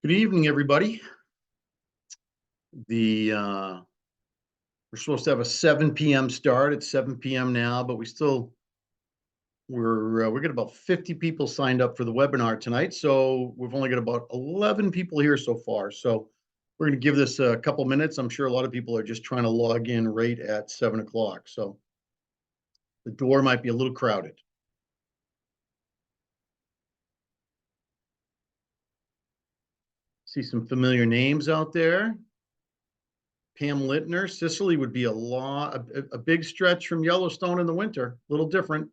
Good evening, everybody. We're supposed to have a 7 p.m. start. It's 7 p.m. now, but we got about 50 people signed up for the webinar tonight. So we've only got about 11 people here so far. So we're going to give this a couple minutes. I'm sure a lot of people are just trying to log in right at 7 o'clock. So the door might be a little crowded. See some familiar names out there. Pam Littner. Sicily would be a big stretch from Yellowstone in the winter. A little different.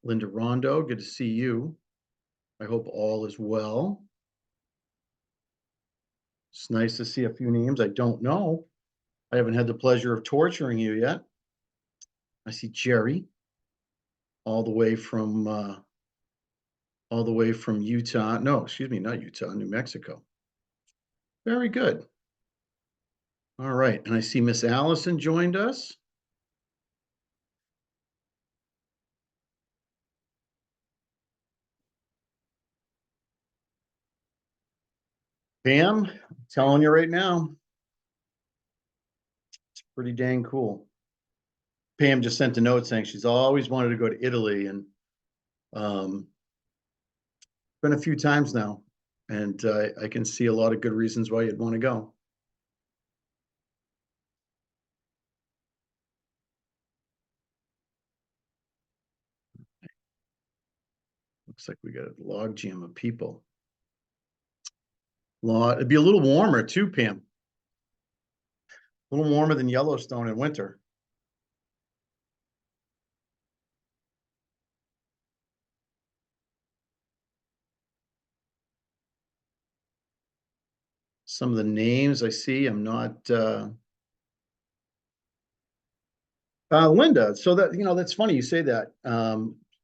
Linda Rondo, good to see you. I hope all is well. It's nice to see a few names I don't know. I haven't had the pleasure of torturing you yet. I see Jerry, all the way from Utah. No, excuse me, not Utah, New Mexico. Very good. All right, and I see Miss Allison joined us. Pam, I'm telling you right now, it's pretty dang cool. Pam just sent a note saying she's always wanted to go to Italy, and been a few times now, and I can see a lot of good reasons why you'd want to go. Looks like we got a log jam of people. It'd be a little warmer too, Pam. A little warmer than Yellowstone in winter. Some of the names I see, I'm not Linda. So that's funny you say that.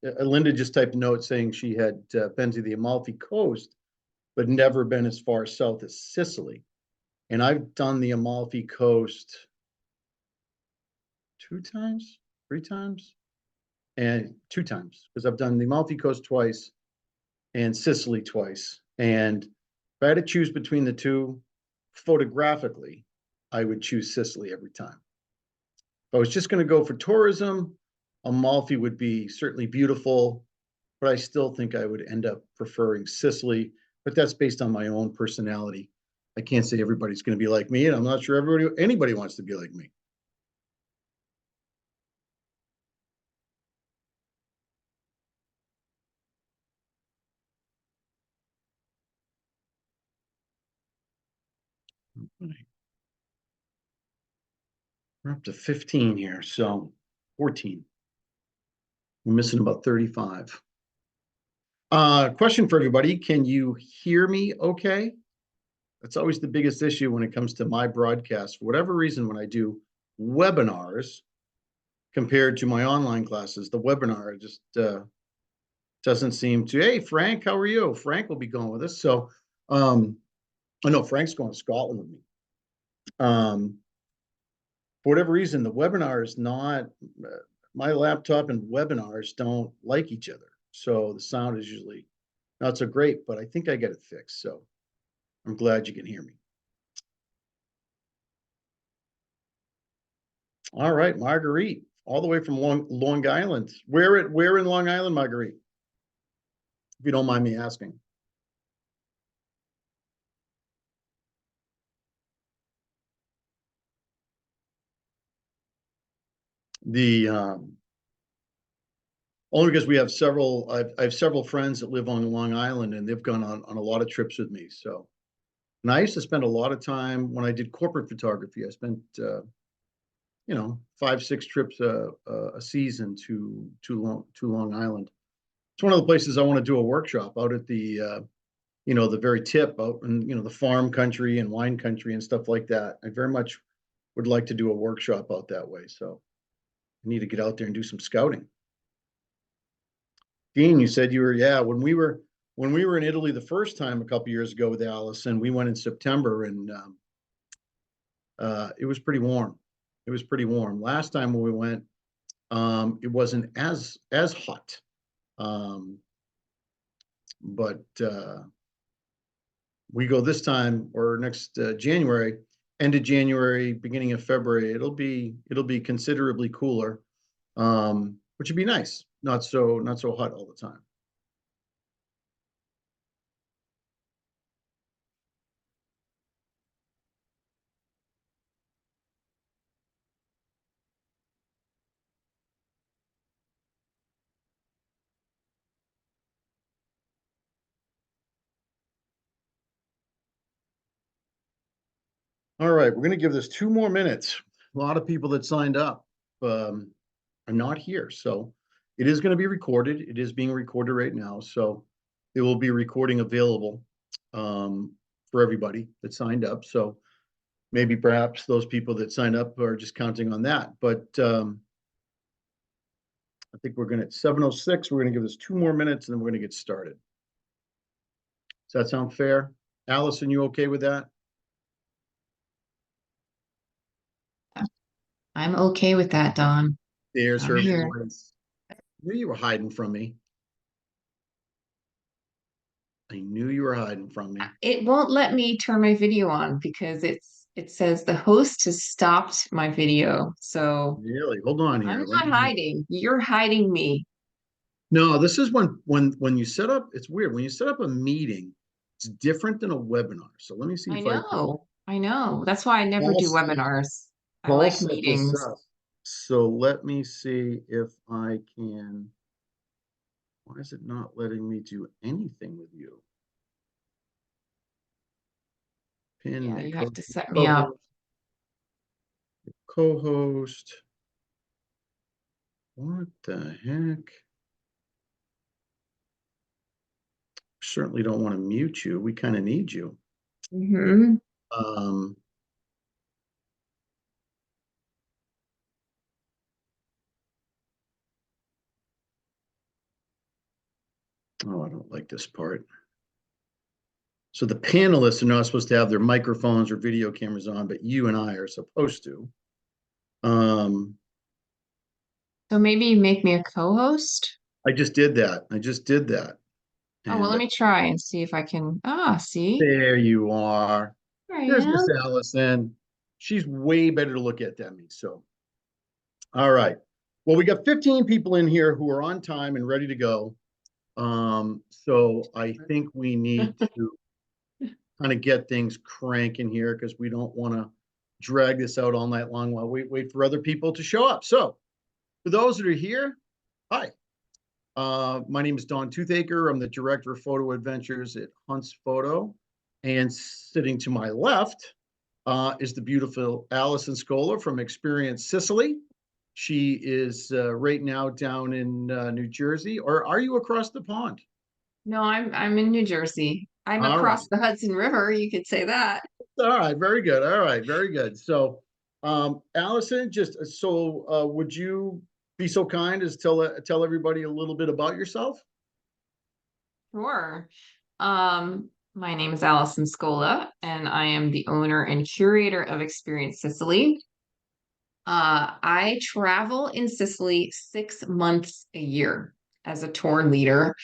Linda just typed a note saying she had been to the Amalfi Coast, but never been as far south as Sicily. And I've done the Amalfi Coast 2 times, 3 times, and 2 times, because I've done the Amalfi Coast twice and Sicily twice. And if I had to choose between the two, photographically, I would choose Sicily every time. If I was just going to go for tourism, Amalfi would be certainly beautiful, but I still think I would end up preferring Sicily. But that's based on my own personality. I can't say everybody's going to be like me, and I'm not sure anybody wants to be like me. We're up to 15 here, so 14. We're missing about 35. Question for everybody. Can you hear me okay? That's always the biggest issue when it comes to my broadcast. For whatever reason, when I do webinars compared to my online classes, the webinar just doesn't seem to. Hey, Frank, how are you? Frank will be going with us. So I know Frank's going to Scotland with me. For whatever reason, the webinar is not, my laptop and webinars don't like each other. So the sound is usually not so great, but I think I get it fixed. So I'm glad you can hear me. All right, Marguerite, all the way from Long Island. Where in Long Island, Marguerite? If you don't mind me asking. The only because we have I have several friends that live on Long Island, and they've gone on a lot of trips with me. So, and I used to spend a lot of time when I did corporate photography. I spent 5, 6 trips a season to Long Island. It's one of the places I want to do a workshop out at the very tip out in the farm country and wine country and stuff like that. I very much would like to do a workshop out that way. So I need to get out there and do some scouting. Dean, you said you were, yeah, when we were in Italy the first time a couple years ago with Allison, we went in September, and it was pretty warm. It was pretty warm. Last time when we went, it wasn't as hot. But we go this time or next January, end of January, beginning of February. It'll be considerably cooler, which would be nice. Not so hot all the time. All right, we're going to give this 2 more minutes. A lot of people that signed up are not here, so it is going to be recorded. It is being recorded right now, so it will be recording available for everybody that signed up. So maybe perhaps those people that signed up are just counting on that. But I think we're going to at 7:06. We're going to give this 2 more minutes, and then we're going to get started. Does that sound fair? Allison, you okay with that? I'm okay with that, Don. There's I'm her here. voice. I knew you were hiding from me. I knew you were hiding from me. It won't let me turn my video on because it says the host has stopped my video. So Really? Hold on I'm here. Let not me. hiding. You're hiding me. No, this is when you set up. It's weird when you set up a meeting. It's different than a webinar. So let me see I if I know. I know. That's why I never Paul do set webinars. I Paul like set this meetings. up. So let me see if I can. Why is it not letting me do anything with you? Pin Yeah, make you have to set me up. co-host. Co-host. What the heck? Certainly don't want to mute you. We kind of need you. Hmm. Um, oh, I don't like this part. So the panelists are not supposed to have their microphones or video cameras on, but you and I are supposed to. Um, So maybe you make me a co-host. I just did that. I just did that. Oh, well, And let me try and see if I can. Ah, see? there you are. There I There's Miss am. Allison. She's way better to look at than me. So, all right. Well, we got 15 people in here who are on time and ready to go. So I think we need to kind of get things cranking here because we don't want to drag this out all night long while we wait for other people to show up. So, for those that are here, hi. My name is Don Toothaker. I'm the director of photo adventures at Hunts Photo. And sitting to my left is the beautiful Allison Scola from Experience Sicily. She is right now down in New Jersey, or are you across the pond? No, I'm in New Jersey. I'm All right. across the Hudson River, you could say that. All right. Very good. All right. Very good. So, Allison, just so would you be so kind as tell everybody a little bit about yourself? Sure. My name is Allison Scola, and I am the owner and curator of Experience Sicily. I travel in Sicily 6 months a year as a tour leader.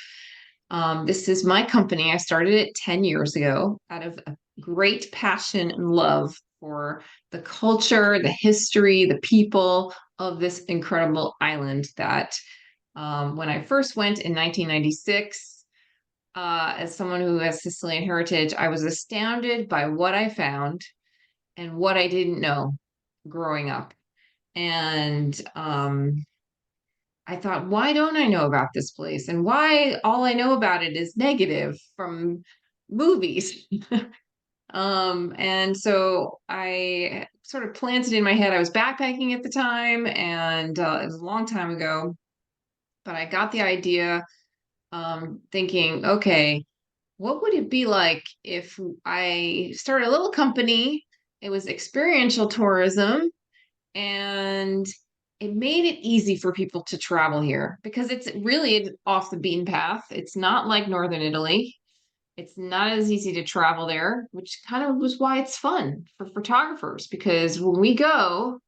This is my company. I started it 10 years ago out of a great passion and love for the culture, the history, the people of this incredible island that when I first went in 1996, as someone who has Sicilian heritage, I was astounded by what I found and what I didn't know growing up. And I thought, why don't I know about this place? And why all I know about it is negative from movies. And so I sort of planted in my head, I was backpacking at the time, and it was a long time ago, but I got the idea thinking, okay, what would it be like if I started a little company? It was experiential tourism, and it made it easy for people to travel here because it's really off the beaten path. It's not like Northern Italy. It's not as easy to travel there, which kind of was why it's fun for photographers because when we go,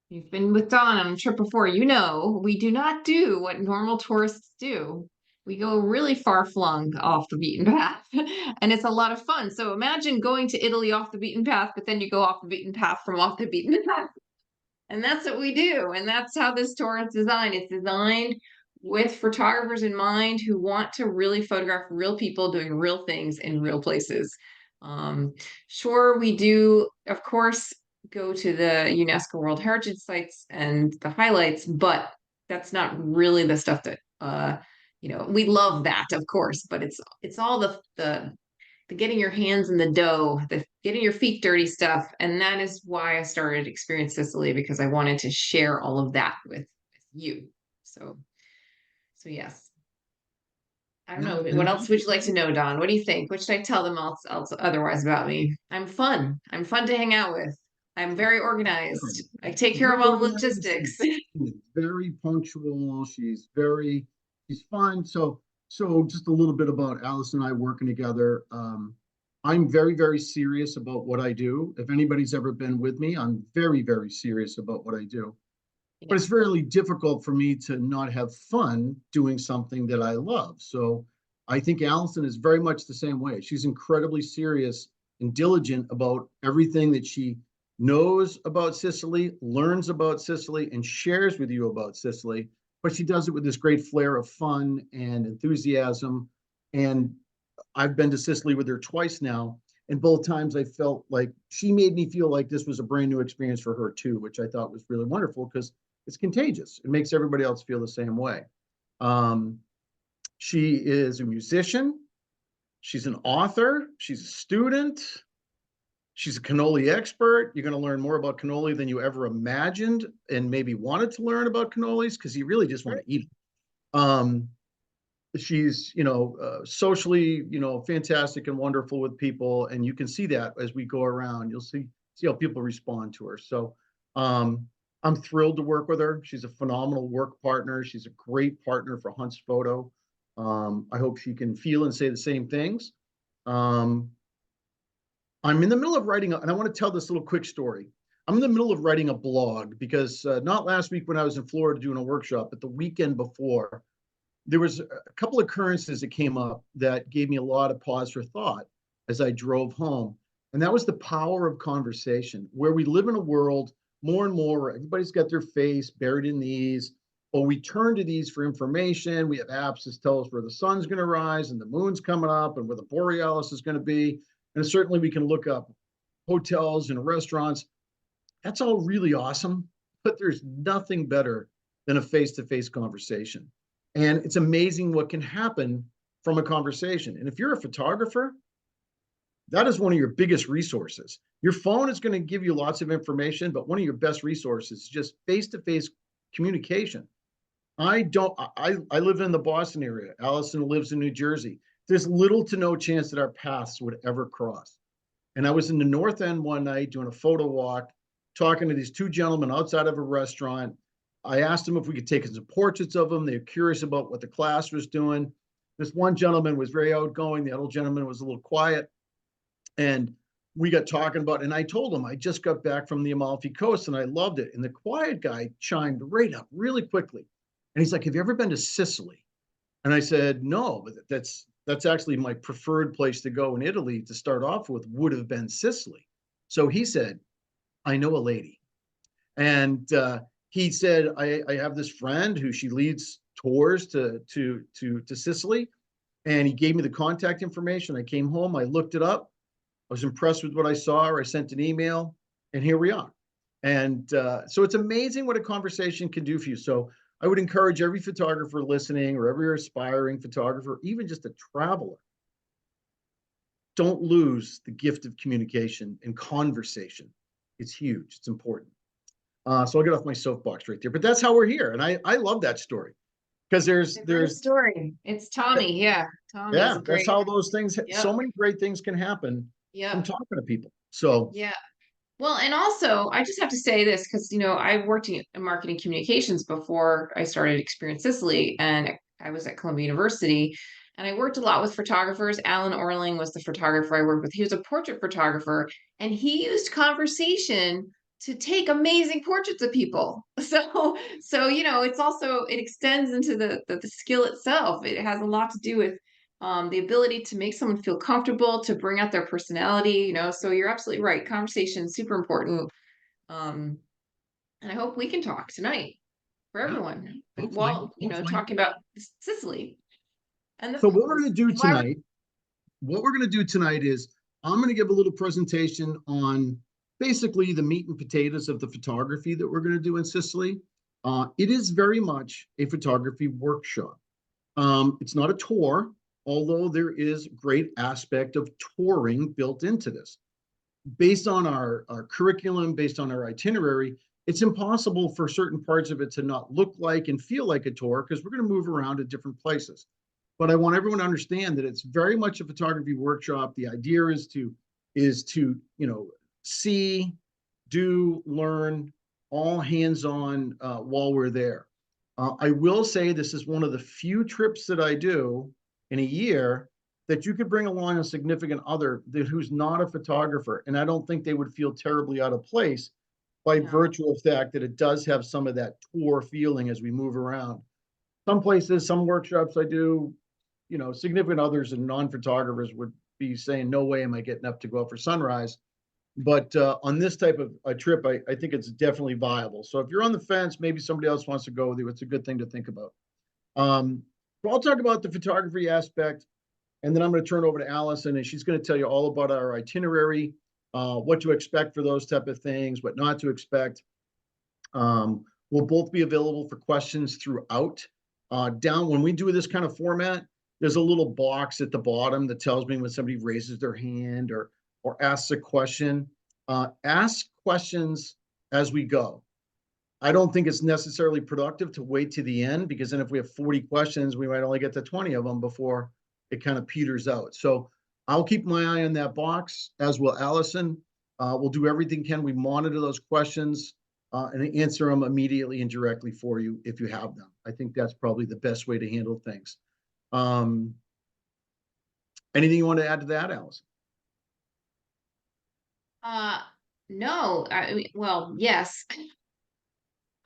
you've been with Don on a trip before, we do not do what normal tourists do. we go really far flung off the beaten path, and it's a lot of fun. So imagine going to Italy off the beaten path, but then you go off the beaten path from off the beaten path. And that's what we do. And that's how this tour is designed. It's designed with photographers in mind who want to really photograph real people doing real things in real places. Um, sure, we do, of course, go to the UNESCO World Heritage Sites and the highlights, but that's not really the stuff that we love that, of course, but it's all the getting your hands in the dough, the getting your feet dirty stuff. And that is why I started Experience Sicily, because I wanted to share all of that with you. So yes. I don't know. What else would you like to know, Don? What do you think? What should I tell them else otherwise about me? I'm fun. I'm fun to hang out with. I'm very organized. I take care of all the logistics. She's very punctual. She's fun. So just a little bit about Alice and I working together. I'm very, very serious about what I do. If anybody's ever been with me, I'm very, very serious about what I do. But it's really difficult for me to not have fun doing something that I love. So I think Allison is very much the same way. She's incredibly serious and diligent about everything that she knows about Sicily, learns about Sicily, and shares with you about Sicily. But she does it with this great flair of fun and enthusiasm. And I've been to Sicily with her twice now. And both times I felt like she made me feel like this was a brand new experience for her too, which I thought was really wonderful because it's contagious. It makes everybody else feel the same way. She is a musician. She's an author. She's a student. She's a cannoli expert. You're going to learn more about cannoli than you ever imagined and maybe wanted to learn about cannolis because you really just want to eat them. She's, socially, fantastic and wonderful with people. And you can see that as we go around. You'll see how people respond to her. So I'm thrilled to work with her. She's a phenomenal work partner. She's a great partner for Hunt's Photo. I hope she can feel and say the same things. I'm in the middle of writing, and I want to tell this little quick story. I'm in the middle of writing a blog because not last week when I was in Florida doing a workshop, but the weekend before, there was a couple of occurrences that came up that gave me a lot of pause for thought as I drove home. And that was the power of conversation, where we live in a world more and more where everybody's got their face buried in these, or we turn to these for information. We have apps that tell us where the sun's going to rise and the moon's coming up and where the borealis is going to be. And certainly we can look up hotels and restaurants. That's all really awesome, but there's nothing better than a face-to-face conversation. And it's amazing what can happen from a conversation. And if you're a photographer, that is one of your biggest resources. Your phone is going to give you lots of information, but one of your best resources is just face-to-face communication. I live in the Boston area. Allison lives in New Jersey. There's little to no chance that our paths would ever cross. And I was in the North End one night doing a photo walk, talking to these two gentlemen outside of a restaurant. I asked them if we could take some portraits of them. They were curious about what the class was doing. This one gentleman was very outgoing. The other gentleman was a little quiet. And we got talking about, and I told him I just got back from the Amalfi Coast and I loved it. And the quiet guy chimed right up really quickly. And he's like, "Have you ever been to Sicily?" And I said, "No, but that's actually my preferred place to go in Italy to start off with would have been Sicily." So he said, "I know a lady." And he said, I have this friend who she leads tours to Sicily. And he gave me the contact information. I came home, I looked it up. I was impressed with what I saw, or I sent an email, and here we are. And so it's amazing what a conversation can do for you. So I would encourage every photographer listening, or every aspiring photographer, even just a traveler, don't lose the gift of communication and conversation. It's huge. It's important. So I'll get off my soapbox right there. But that's how we're here, and I love that story because there's story. It's Tommy. Yeah, Tommy. Yeah, that's how those things. Yep. So many great things can happen from talking to people. So yeah. Well, and also, I just have to say this because, I worked in marketing communications before I started Experience Sicily, and I was at Columbia University, and I worked a lot with photographers. Alan Orling was the photographer I worked with. He was a portrait photographer, and he used conversation to take amazing portraits of people. So you know, it's also, it extends into the skill itself. It has a lot to do with the ability to make someone feel comfortable, to bring out their personality, you know. So you're absolutely right. Conversation is super important. Um, and I hope we can talk tonight for Yeah, everyone hopefully, while, you know, hopefully. talking about Sicily and the So what we're photos. going to do And why we, tonight, what we're going to do tonight is I'm going to give a little presentation on basically the meat and potatoes of the photography that we're going to do in Sicily. It is very much a photography workshop. It's not a tour, although there is great aspect of touring built into this. Based on our curriculum, based on our itinerary, it's impossible for certain parts of it to not look like and feel like a tour because we're going to move around to different places. But I want everyone to understand that it's very much a photography workshop. The idea is to see, do, learn, all hands on while we're there. I will say this is one of the few trips that I do in a year that you could bring along a significant other who's not a photographer, and I don't think they would feel terribly out of place by no. virtue of the fact that it does have some of that tour feeling as we move around. Some places, some workshops I do, significant others and non-photographers would be saying, no way am I getting up to go out for sunrise. But on this type of a trip, I think it's definitely viable. So if you're on the fence, maybe somebody else wants to go with you. It's a good thing to think about. So I'll talk about the photography aspect, and then I'm going to turn over to Allison, and she's going to tell you all about our itinerary, what to expect for those type of things, what not to expect. We'll both be available for questions throughout. Down when we do this kind of format, there's a little box at the bottom that tells me when somebody raises their hand or asks a question. Ask questions as we go. I don't think it's necessarily productive to wait to the end because then if we have 40 questions, we might only get to 20 of them before it kind of peters out. So I'll keep my eye on that box, as will Allison. We'll do everything can we monitor those questions and answer them immediately and directly for you if you have them. I think that's probably the best way to handle things. Um, Anything you want to add to that, Allison? Uh, no, I mean, well, yes,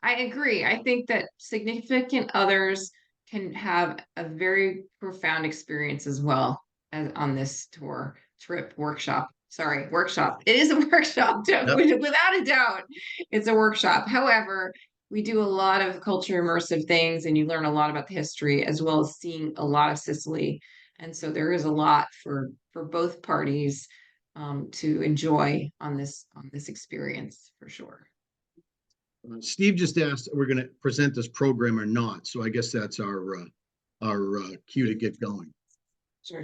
I agree. I think that significant others can have a very profound experience as well as on this tour, trip, workshop. Sorry, workshop. It is a workshop, Yep. without a doubt. It's a workshop. However, we do a lot of culture immersive things, and you learn a lot about the history as well as seeing a lot of Sicily. And so there is a lot for both parties to enjoy on this experience for sure. Steve just asked, we're going to present this program or not. So I guess that's our cue to get going. Sure.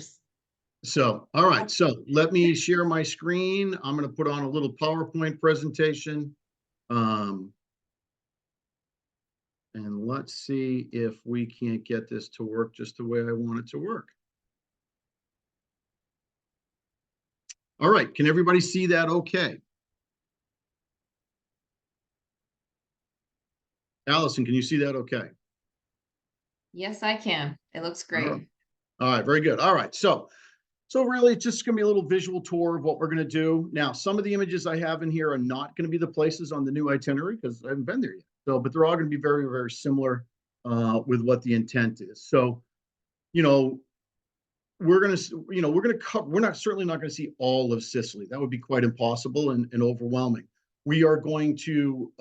So, all right. So let me share my screen. I'm going to put on a little PowerPoint presentation. And let's see if we can't get this to work just the way I want it to work. All right. Can everybody see that okay? Allison, can you see that okay? Yes, I can. It looks All right. great. All right, very good. All right. So really it's just going to be a little visual tour of what we're going to do. Now, some of the images I have in here are not going to be the places on the new itinerary because I haven't been there yet. So, but they're all going to be very, very similar with what the intent is. So, you know, we're going to, we're going to cover, we're not certainly not going to see all of Sicily. That would be quite impossible and overwhelming. We are going to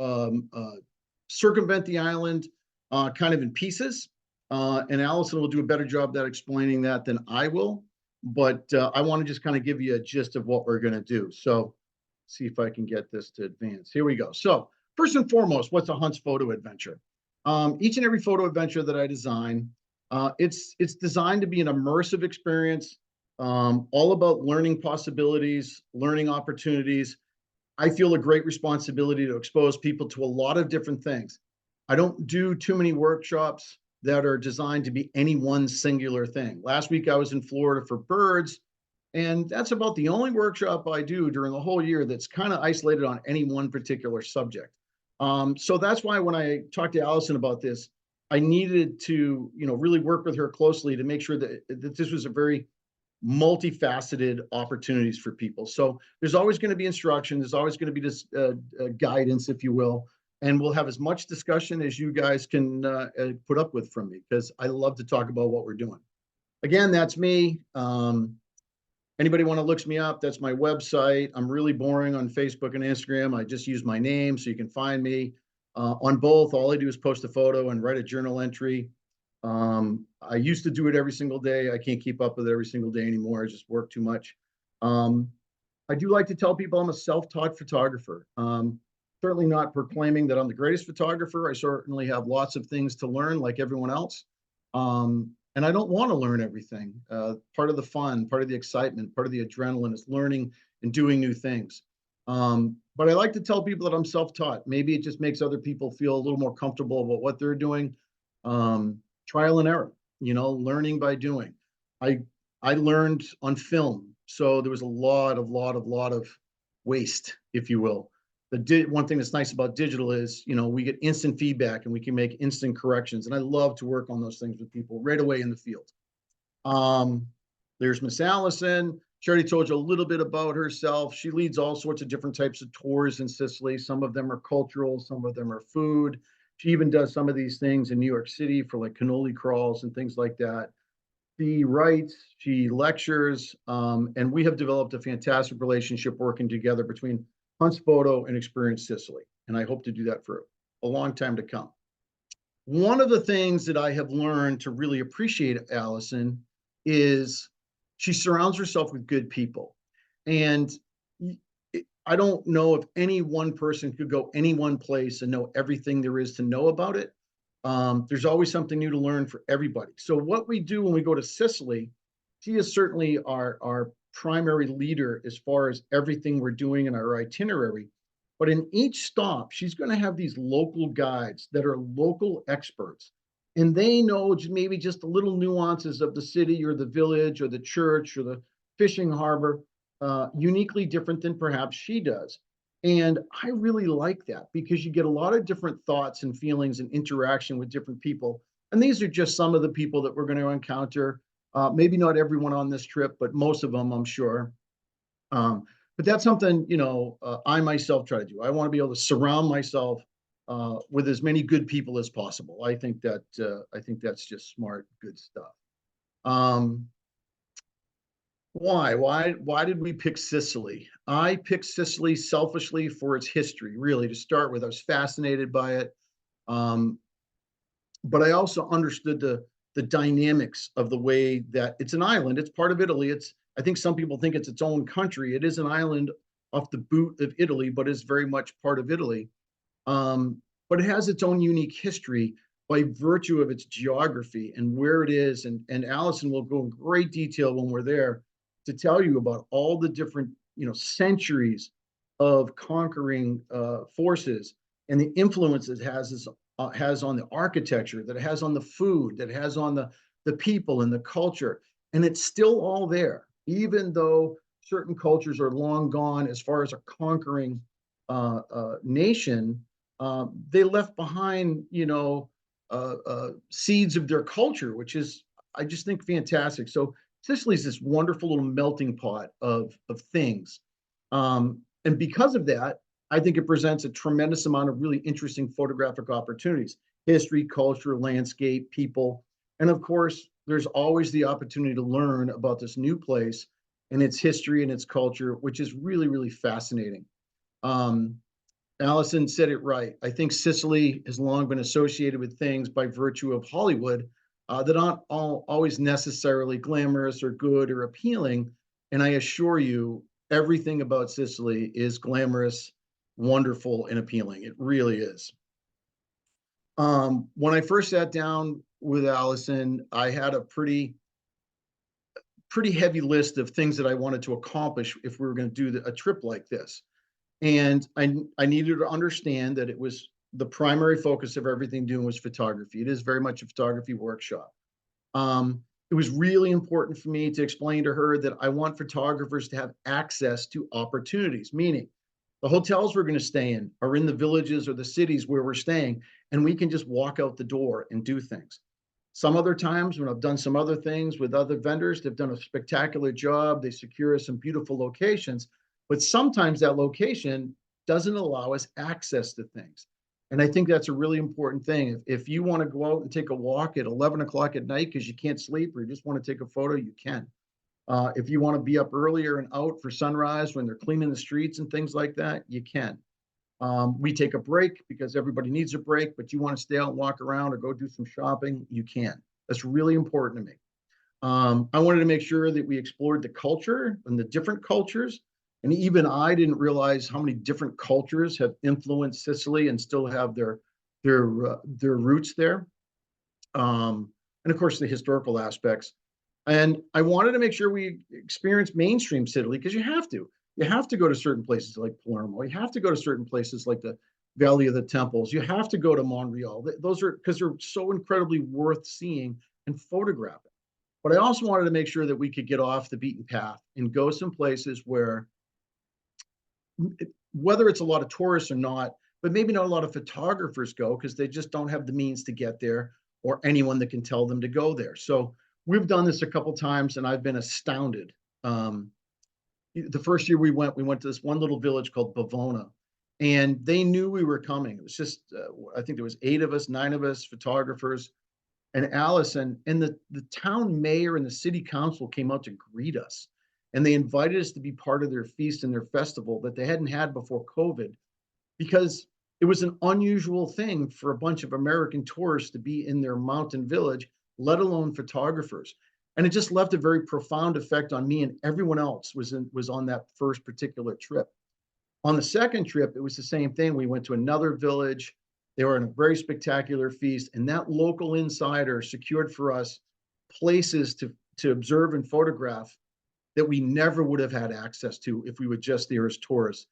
circumvent the island kind of in pieces. And Allison will do a better job at explaining that than I will. But I want to just kind of give you a gist of what we're going to do. So see if I can get this to advance. Here we go. So first and foremost, what's a Hunt's photo adventure? Each and every photo adventure that I design, it's designed to be an immersive experience, all about learning possibilities, learning opportunities. I feel a great responsibility to expose people to a lot of different things. I don't do too many workshops that are designed to be any one singular thing. Last week I was in Florida for birds, and that's about the only workshop I do during the whole year that's kind of isolated on any one particular subject. So that's why when I talked to Allison about this, I needed to, really work with her closely to make sure that this was a very multifaceted opportunities for people. So there's always going to be instruction. There's always going to be this guidance, if you will. And we'll have as much discussion as you guys can put up with from me, because I love to talk about what we're doing. Again, that's me. Anybody want to look me up? That's my website. I'm really boring on Facebook and Instagram. I just use my name so you can find me. On both, all I do is post a photo and write a journal entry. I used to do it every single day. I can't keep up with it every single day anymore. I just work too much. I do like to tell people I'm a self-taught photographer. Certainly not proclaiming that I'm the greatest photographer. I certainly have lots of things to learn like everyone else. And I don't want to learn everything. Part of the fun, part of the excitement, part of the adrenaline is learning and doing new things. But I like to tell people that I'm self-taught. Maybe it just makes other people feel a little more comfortable about what they're doing. Trial and error, learning by doing. I learned on film, so there was a lot of waste, if you will. One thing that's nice about digital is, we get instant feedback and we can make instant corrections. And I love to work on those things with people right away in the field. There's Miss Allison. She already told you a little bit about herself. She leads all sorts of different types of tours in Sicily. Some of them are cultural, some of them are food. She even does some of these things in New York City for like cannoli crawls and things like that. She writes, she lectures, and we have developed a fantastic relationship working together between Hunts Photo and Experience Sicily. And I hope to do that for a long time to come. One of the things that I have learned to really appreciate Allison is she surrounds herself with good people. And I don't know if any one person could go any one place and know everything there is to know about it. There's always something new to learn for everybody. So what we do when we go to Sicily, she is certainly our primary leader as far as everything we're doing in our itinerary. But in each stop, she's going to have these local guides that are local experts. And they know maybe just the little nuances of the city or the village or the church or the fishing harbor, uniquely different than perhaps she does. And I really like that because you get a lot of different thoughts and feelings and interaction with different people. And these are just some of the people that we're going to encounter. Maybe not everyone on this trip, but most of them, I'm sure. But that's something, I myself try to do. I want to be able to surround myself with as many good people as possible. I think that's just smart, good stuff. Why did we pick Sicily? I picked Sicily selfishly for its history, really, to start with. I was fascinated by it. But I also understood the dynamics of the way that it's an island. It's part of Italy. I think some people think it's its own country. It is an island off the boot of Italy, but is very much part of Italy. But it has its own unique history by virtue of its geography and where it is. And Allison will go in great detail when we're there to tell you about all the different, centuries of conquering forces and the influence it has on the architecture, that it has on the food, that it has on the people and the culture. And it's still all there, even though certain cultures are long gone as far as a conquering nation. They left behind, seeds of their culture, which is, I just think, fantastic. So Sicily is this wonderful little melting pot of things. And because of that, I think it presents a tremendous amount of really interesting photographic opportunities: history, culture, landscape, people. And of course, there's always the opportunity to learn about this new place and its history and its culture, which is really, really fascinating. Allison said it right. I think Sicily has long been associated with things by virtue of Hollywood that aren't always necessarily glamorous or good or appealing. And I assure you, everything about Sicily is glamorous, wonderful, and appealing. It really is. When I first sat down with Allison, I had a pretty heavy list of things that I wanted to accomplish if we were going to do a trip like this. And I needed to understand that it was the primary focus of everything doing was photography. It is very much a photography workshop. It was really important for me to explain to her that I want photographers to have access to opportunities, meaning the hotels we're going to stay in are in the villages or the cities where we're staying, and we can just walk out the door and do things. Some other times when I've done some other things with other vendors, they've done a spectacular job. They secure some beautiful locations, but sometimes that location doesn't allow us access to things. And I think that's a really important thing. If you want to go out and take a walk at 11 o'clock at night because you can't sleep or you just want to take a photo, you can. If you want to be up earlier and out for sunrise when they're cleaning the streets and things like that, you can. We take a break because everybody needs a break, but you want to stay out and walk around or go do some shopping, you can. That's really important to me. I wanted to make sure that we explored the culture and the different cultures. And even I didn't realize how many different cultures have influenced Sicily and still have their roots there. And of course, the historical aspects. And I wanted to make sure we experience mainstream Sicily because you have to. You have to go to certain places like Palermo. You have to go to certain places like the Valley of the Temples. You have to go to Montreal. Those are because they're so incredibly worth seeing and photographing. But I also wanted to make sure that we could get off the beaten path and go some places where, whether it's a lot of tourists or not, but maybe not a lot of photographers go because they just don't have the means to get there or anyone that can tell them to go there. So we've done this a couple times and I've been astounded. The first year we went to this one little village called Bavona, and they knew we were coming. It was just, I think there was 8 of us, 9 of us photographers, and Allison and the town mayor and the city council came out to greet us. And they invited us to be part of their feast and their festival that they hadn't had before COVID, because it was an unusual thing for a bunch of American tourists to be in their mountain village, let alone photographers. And it just left a very profound effect on me, and everyone else was on that first particular trip. On the second trip, it was the same thing. We went to another village. They were in a very spectacular feast, and that local insider secured for us places to observe and photograph that we never would have had access to if we were just there as tourists.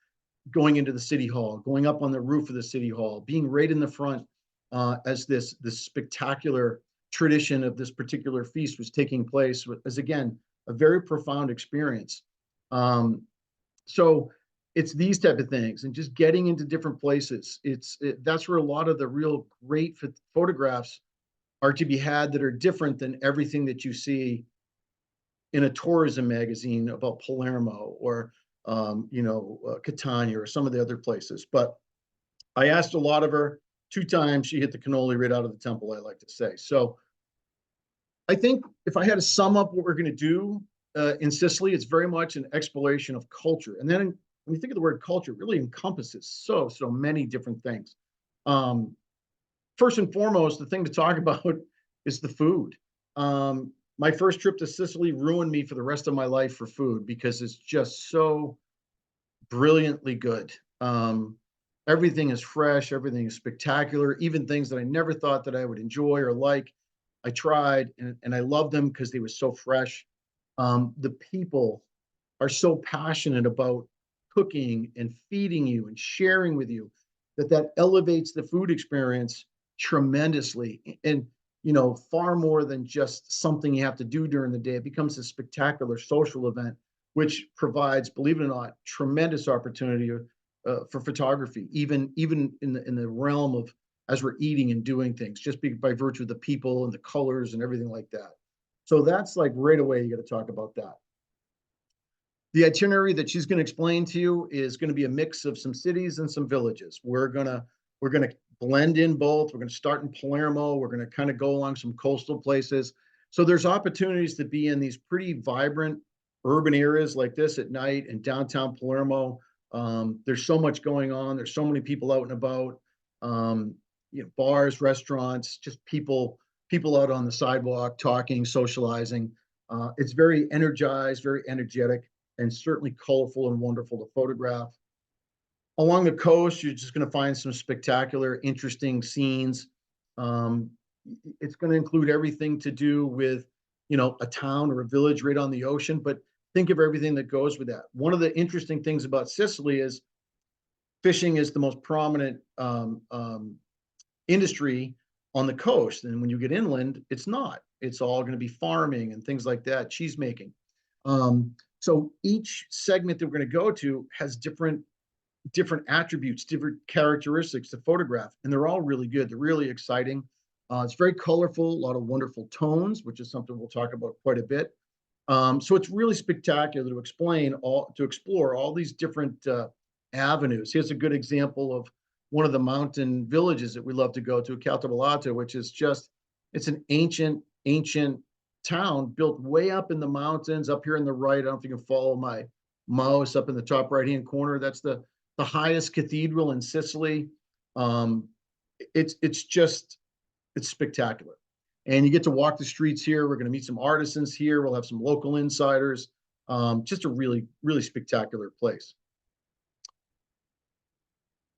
Going into the city hall, going up on the roof of the city hall, being right in the front as this spectacular tradition of this particular feast was taking place, was again a very profound experience. So it's these type of things, and just getting into different places. That's where a lot of the real great photographs are to be had, that are different than everything that you see in a tourism magazine about Palermo or Catania or some of the other places. But I asked a lot of her. 2 times she hit the cannoli right out of the temple, I like to say. So I think if I had to sum up what we're going to do in Sicily, it's very much an exploration of culture. And then when you think of the word culture, it really encompasses so many different things. First and foremost, the thing to talk about is the food. My first trip to Sicily ruined me for the rest of my life for food because it's just so brilliantly good. Everything is fresh, everything is spectacular, even things that I never thought that I would enjoy or like. I tried and I loved them because they were so fresh. The people are so passionate about cooking and feeding you and sharing with you that elevates the food experience tremendously. And far more than just something you have to do during the day. It becomes a spectacular social event, which provides, believe it or not, tremendous opportunity for photography, even in the realm of as we're eating and doing things, just by virtue of the people and the colors and everything like that. So that's like right away, you got to talk about that. The itinerary that she's going to explain to you is going to be a mix of some cities and some villages. We're going to blend in both. We're going to start in Palermo. We're going to kind of go along some coastal places. So there's opportunities to be in these pretty vibrant urban areas like this at night in downtown Palermo. There's so much going on. There's so many people out and about. Bars, restaurants, just people out on the sidewalk talking, socializing. It's very energized, very energetic, and certainly colorful and wonderful to photograph. Along the coast, you're just going to find some spectacular, interesting scenes. It's going to include everything to do with, a town or a village right on the ocean, but think of everything that goes with that. One of the interesting things about Sicily is fishing is the most prominent industry on the coast. And when you get inland, it's not. It's all going to be farming and things like that, cheese making. So each segment that we're going to go to has different attributes, different characteristics to photograph, and they're all really good. They're really exciting. It's very colorful, a lot of wonderful tones, which is something we'll talk about quite a bit. So it's really spectacular to explore all these different avenues. Here's a good example of one of the mountain villages that we love to go to, Caltabellata, which is just, it's an ancient town built way up in the mountains, up here in the right. I don't know if you can follow my mouse up in the top right-hand corner. That's the highest cathedral in Sicily. Um, it's spectacular. And you get to walk the streets here. We're going to meet some artisans here. We'll have some local insiders. Just a really, really spectacular place.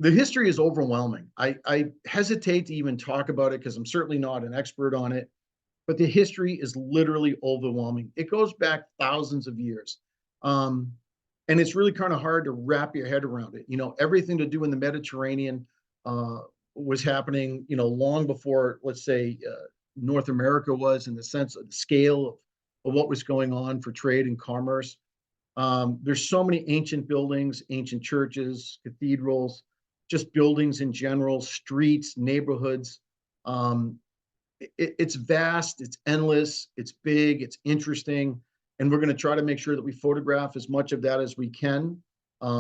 The history is overwhelming. I hesitate to even talk about it because I'm certainly not an expert on it, but the history is literally overwhelming. It goes back thousands of years. And it's really kind of hard to wrap your head around it. You know, everything to do in the Mediterranean was happening, you know, long before, let's say, North America was, in the sense of the scale of what was going on for trade and commerce. There's so many ancient buildings, ancient churches, cathedrals, just buildings in general, streets, neighborhoods. It's vast, it's endless, it's big, it's interesting, and we're going to try to make sure that we photograph as much of that as we can.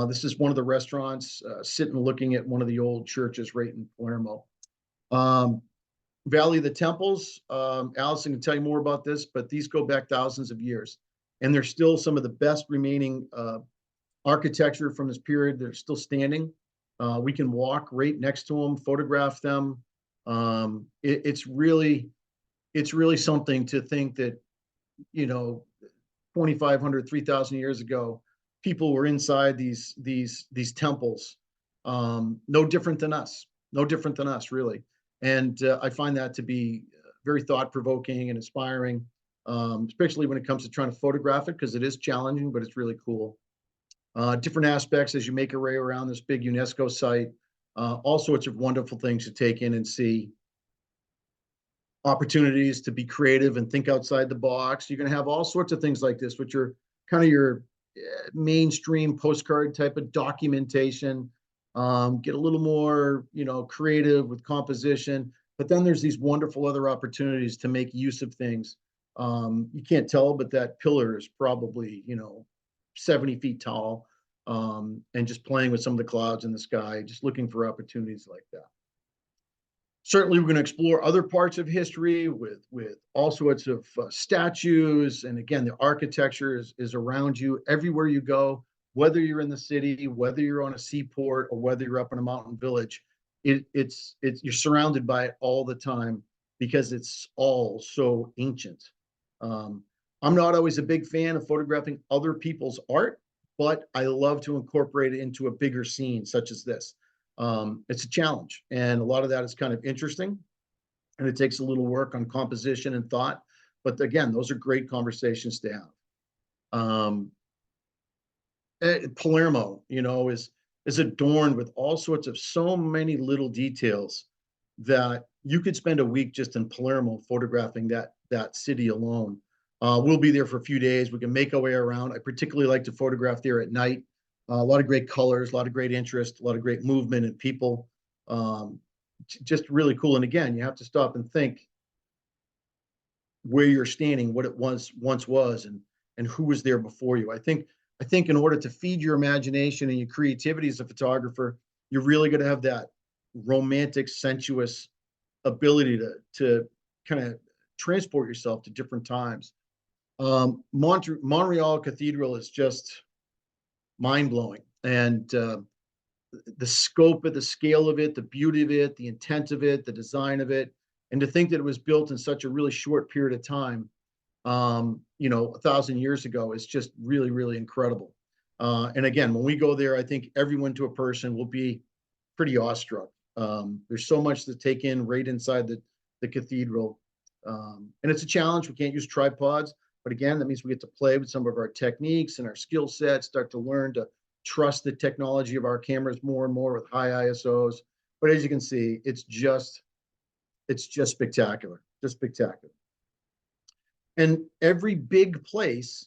This is one of the restaurants, sitting looking at one of the old churches right in Palermo. Valley of the Temples, Allison can tell you more about this, but these go back thousands of years. And they're still some of the best remaining architecture from this period. They're still standing. We can walk right next to them, photograph them. It's really something to think that, you know, 2,500, 3,000 years ago, people were inside these temples, no different than us, really. And I find that to be very thought-provoking and inspiring, especially when it comes to trying to photograph it, because it is challenging, but it's really cool. Different aspects as you make your way around this big UNESCO site, all sorts of wonderful things to take in and see. Opportunities to be creative and think outside the box. You're going to have all sorts of things like this, which are kind of your mainstream postcard type of documentation. Get a little more, you know, creative with composition. But then there's these wonderful other opportunities to make use of things. You can't tell, but that pillar is probably, you know, 70 feet tall, and just playing with some of the clouds in the sky, just looking for opportunities like that. Certainly, we're going to explore other parts of history with all sorts of statues. And again, the architecture is around you everywhere you go, whether you're in the city, whether you're on a seaport, or whether you're up in a mountain village. It's you're surrounded by it all the time because it's all so ancient. I'm not always a big fan of photographing other people's art, but I love to incorporate it into a bigger scene such as this. It's a challenge, and a lot of that is kind of interesting, and it takes a little work on composition and thought. But again, those are great conversations to have. Palermo, you know, is adorned with all sorts of so many little details that you could spend a week just in Palermo photographing that city alone. We'll be there for a few days. We can make our way around. I particularly like to photograph there at night. A lot of great colors, a lot of great interest, a lot of great movement and people. Just really cool. And again, you have to stop and think where you're standing, what it once was, and who was there before you. I think in order to feed your imagination and your creativity as a photographer, you're really going to have that romantic, sensuous ability to kind of transport yourself to different times. Montreal Cathedral is just mind-blowing, and the scope of the scale of it, the beauty of it, the intent of it, the design of it, and to think that it was built in such a really short period of time, you know, 1,000 years ago, is just really, really incredible. And again, when we go there, I think everyone to a person will be pretty awestruck. There's so much to take in right inside the cathedral, and it's a challenge. We can't use tripods. But again, that means we get to play with some of our techniques and our skill sets, start to learn to trust the technology of our cameras more and more with high ISOs. But as you can see, it's just spectacular, just spectacular. And every big place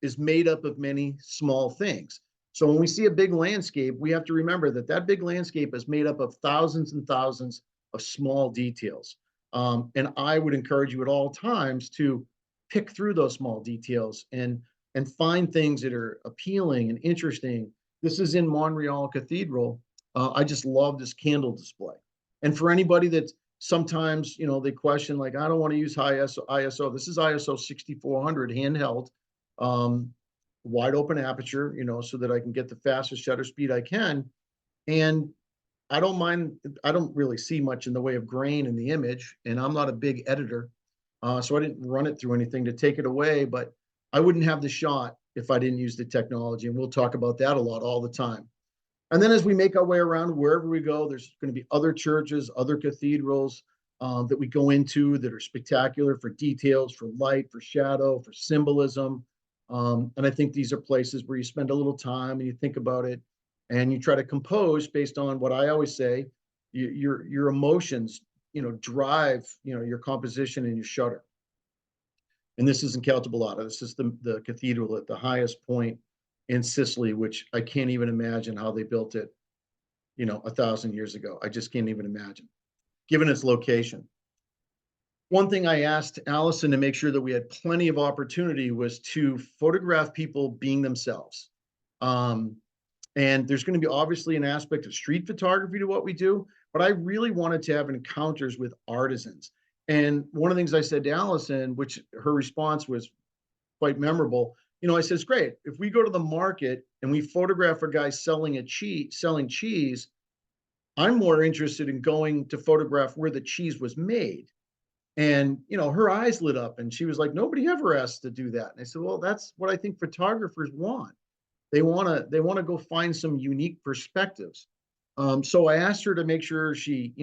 is made up of many small things. So when we see a big landscape, we have to remember that big landscape is made up of thousands and thousands of small details. And I would encourage you at all times to pick through those small details and find things that are appealing and interesting. This is in Montreal Cathedral. I just love this candle display. And for anybody that sometimes, they question, like, I don't want to use high ISO. This is ISO 6400 handheld, um, wide open aperture, so that I can get the fastest shutter speed I can. And I don't mind, I don't really see much in the way of grain in the image, and I'm not a big editor. So I didn't run it through anything to take it away, but I wouldn't have the shot if I didn't use the technology. And we'll talk about that a lot all the time. And then as we make our way around, wherever we go, there's going to be other churches, other cathedrals that we go into that are spectacular for details, for light, for shadow, for symbolism. And I think these are places where you spend a little time and you think about it and you try to compose based on what I always say, your emotions, drive, your composition and your shutter. And this is in Caltabellata. This is the cathedral at the highest point in Sicily, which I can't even imagine how they built it, 1,000 years ago. I just can't even imagine, given its location. One thing I asked Allison to make sure that we had plenty of opportunity was to photograph people being themselves. And there's going to be obviously an aspect of street photography to what we do, but I really wanted to have encounters with artisans. And one of the things I said to Allison, which her response was quite memorable, I says, great, if we go to the market and we photograph a guy selling cheese, I'm more interested in going to photograph where the cheese was made. And, her eyes lit up and she was like, nobody ever asked to do that. And I said, well, that's what I think photographers want. They want to go find some unique perspectives. So I asked her to make sure she,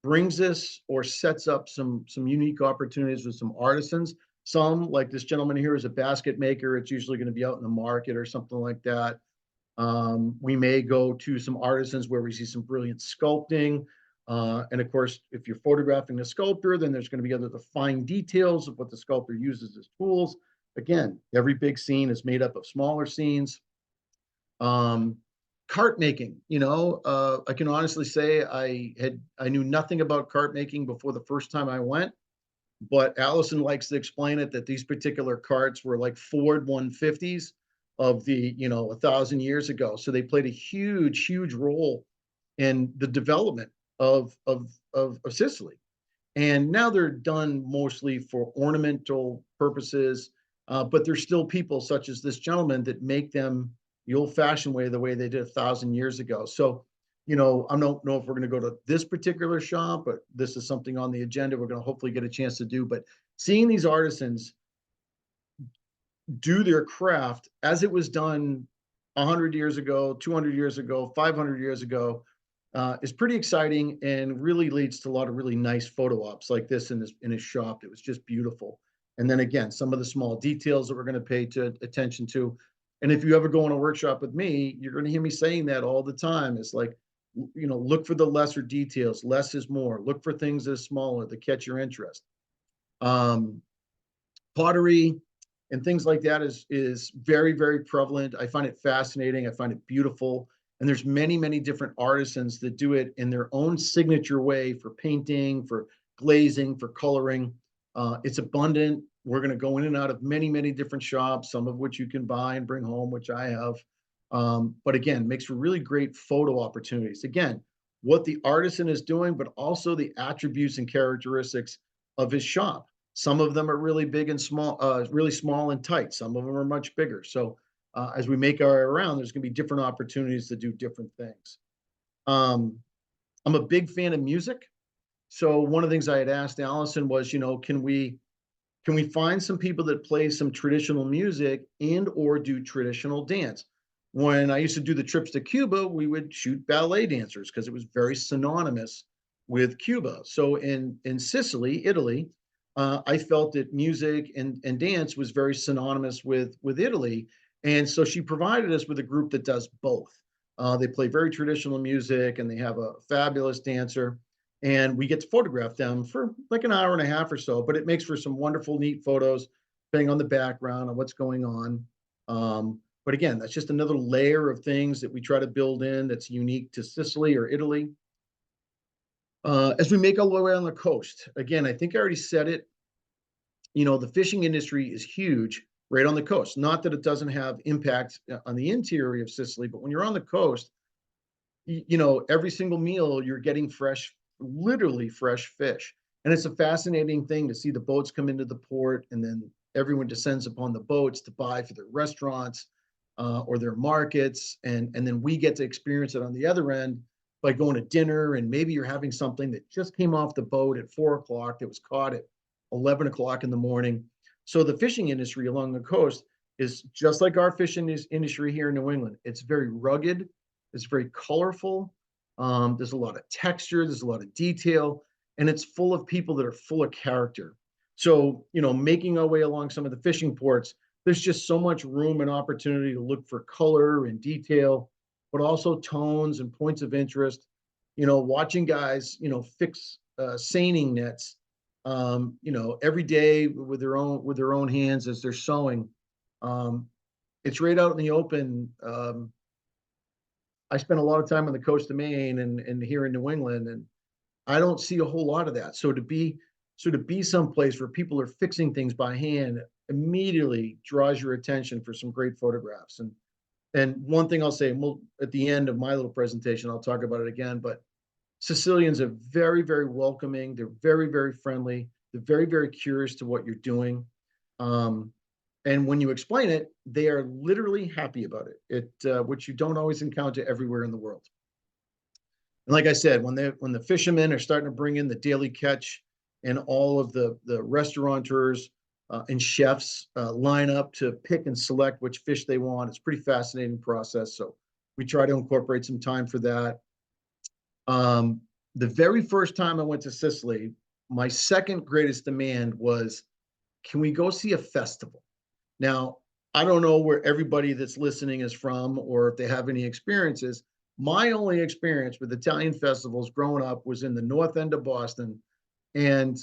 brings this or sets up some unique opportunities with some artisans. Some, like this gentleman here, is a basket maker. It's usually going to be out in the market or something like that. We may go to some artisans where we see some brilliant sculpting. And of course, if you're photographing a sculptor, then there's going to be the fine details of what the sculptor uses as tools. Again, every big scene is made up of smaller scenes. Cart making, I can honestly say I knew nothing about cart making before the first time I went, but Allison likes to explain it that these particular carts were like Ford 150s of the 1,000 years ago. So they played a huge role in the development of Sicily. And now they're done mostly for ornamental purposes, but there's still people such as this gentleman that make them the old-fashioned way, the way they did 1,000 years ago. So, I don't know if we're going to go to this particular shop, but this is something on the agenda we're going to hopefully get a chance to do. But seeing these artisans do their craft as it was done 100 years ago, 200 years ago, 500 years ago, is pretty exciting and really leads to a lot of really nice photo ops like this in his shop. It was just beautiful. And then again, some of the small details that we're going to pay attention to. And if you ever go on a workshop with me, you're going to hear me saying that all the time. It's like, look for the lesser details. Less is more. Look for things that are smaller that catch your interest. Pottery and things like that is very prevalent. I find it fascinating. I find it beautiful. And there's many different artisans that do it in their own signature way for painting, for glazing, for coloring. It's abundant. We're going to go in and out of many different shops, some of which you can buy and bring home, which I have. But again, makes for really great photo opportunities. Again, what the artisan is doing, but also the attributes and characteristics of his shop. Some of them are really big and small, really small and tight. Some of them are much bigger. So as we make our way around, there's going to be different opportunities to do different things. I'm a big fan of music. So one of the things I had asked Allison was, can we find some people that play some traditional music and or do traditional dance? When I used to do the trips to Cuba, we would shoot ballet dancers because it was very synonymous with Cuba. So in Sicily, Italy, I felt that music and dance was very synonymous with Italy. And so she provided us with a group that does both. They play very traditional music and they have a fabulous dancer. And we get to photograph them for like an hour and a half or so, but it makes for some wonderful, neat photos, depending on the background and what's going on. But again, that's just another layer of things that we try to build in that's unique to Sicily or Italy. As we make our way on the coast, again, I think I already said it. The fishing industry is huge right on the coast. Not that it doesn't have impact on the interior of Sicily, but when you're on the coast, every single meal you're getting fresh, literally fresh fish. And it's a fascinating thing to see the boats come into the port, and then everyone descends upon the boats to buy for their restaurants or their markets. And then we get to experience it on the other end by going to dinner, and maybe you're having something that just came off the boat at 4 o'clock that was caught at 11 o'clock in the morning. So the fishing industry along the coast is just like our fishing industry here in New England. It's very rugged. It's very colorful. There's a lot of texture. There's a lot of detail, and it's full of people that are full of character. So, making our way along some of the fishing ports, there's just so much room and opportunity to look for color and detail, but also tones and points of interest. Watching guys, fix seining nets, every day with their own hands as they're sewing. It's right out in the open. I spent a lot of time on the coast of Maine and here in New England, and I don't see a whole lot of that. So to be someplace where people are fixing things by hand immediately draws your attention for some great photographs. And one thing I'll say, and at the end of my little presentation, I'll talk about it again, but Sicilians are very, very welcoming. They're very, very friendly. They're very, very curious to what you're doing. And when you explain it, they are literally happy about it, which you don't always encounter everywhere in the world. And like I said, when the fishermen are starting to bring in the daily catch, and all of the restaurateurs and chefs line up to pick and select which fish they want, it's a pretty fascinating process. So we try to incorporate some time for that. The very first time I went to Sicily, my second greatest demand was, can we go see a festival? Now, I don't know where everybody that's listening is from or if they have any experiences. My only experience with Italian festivals growing up was in the north end of Boston, and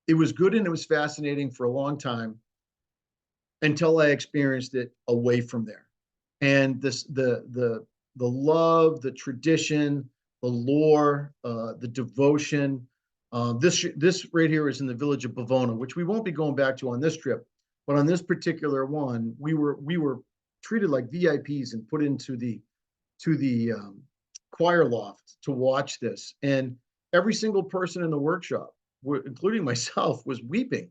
it was good and it was fascinating for a long time until I experienced it away from there. And the love, the tradition, the lore, the devotion. This right here is in the village of Bavona, which we won't be going back to on this trip. But on this particular one, we were treated like VIPs and put into the choir loft to watch this. And every single person in the workshop, including myself, was weeping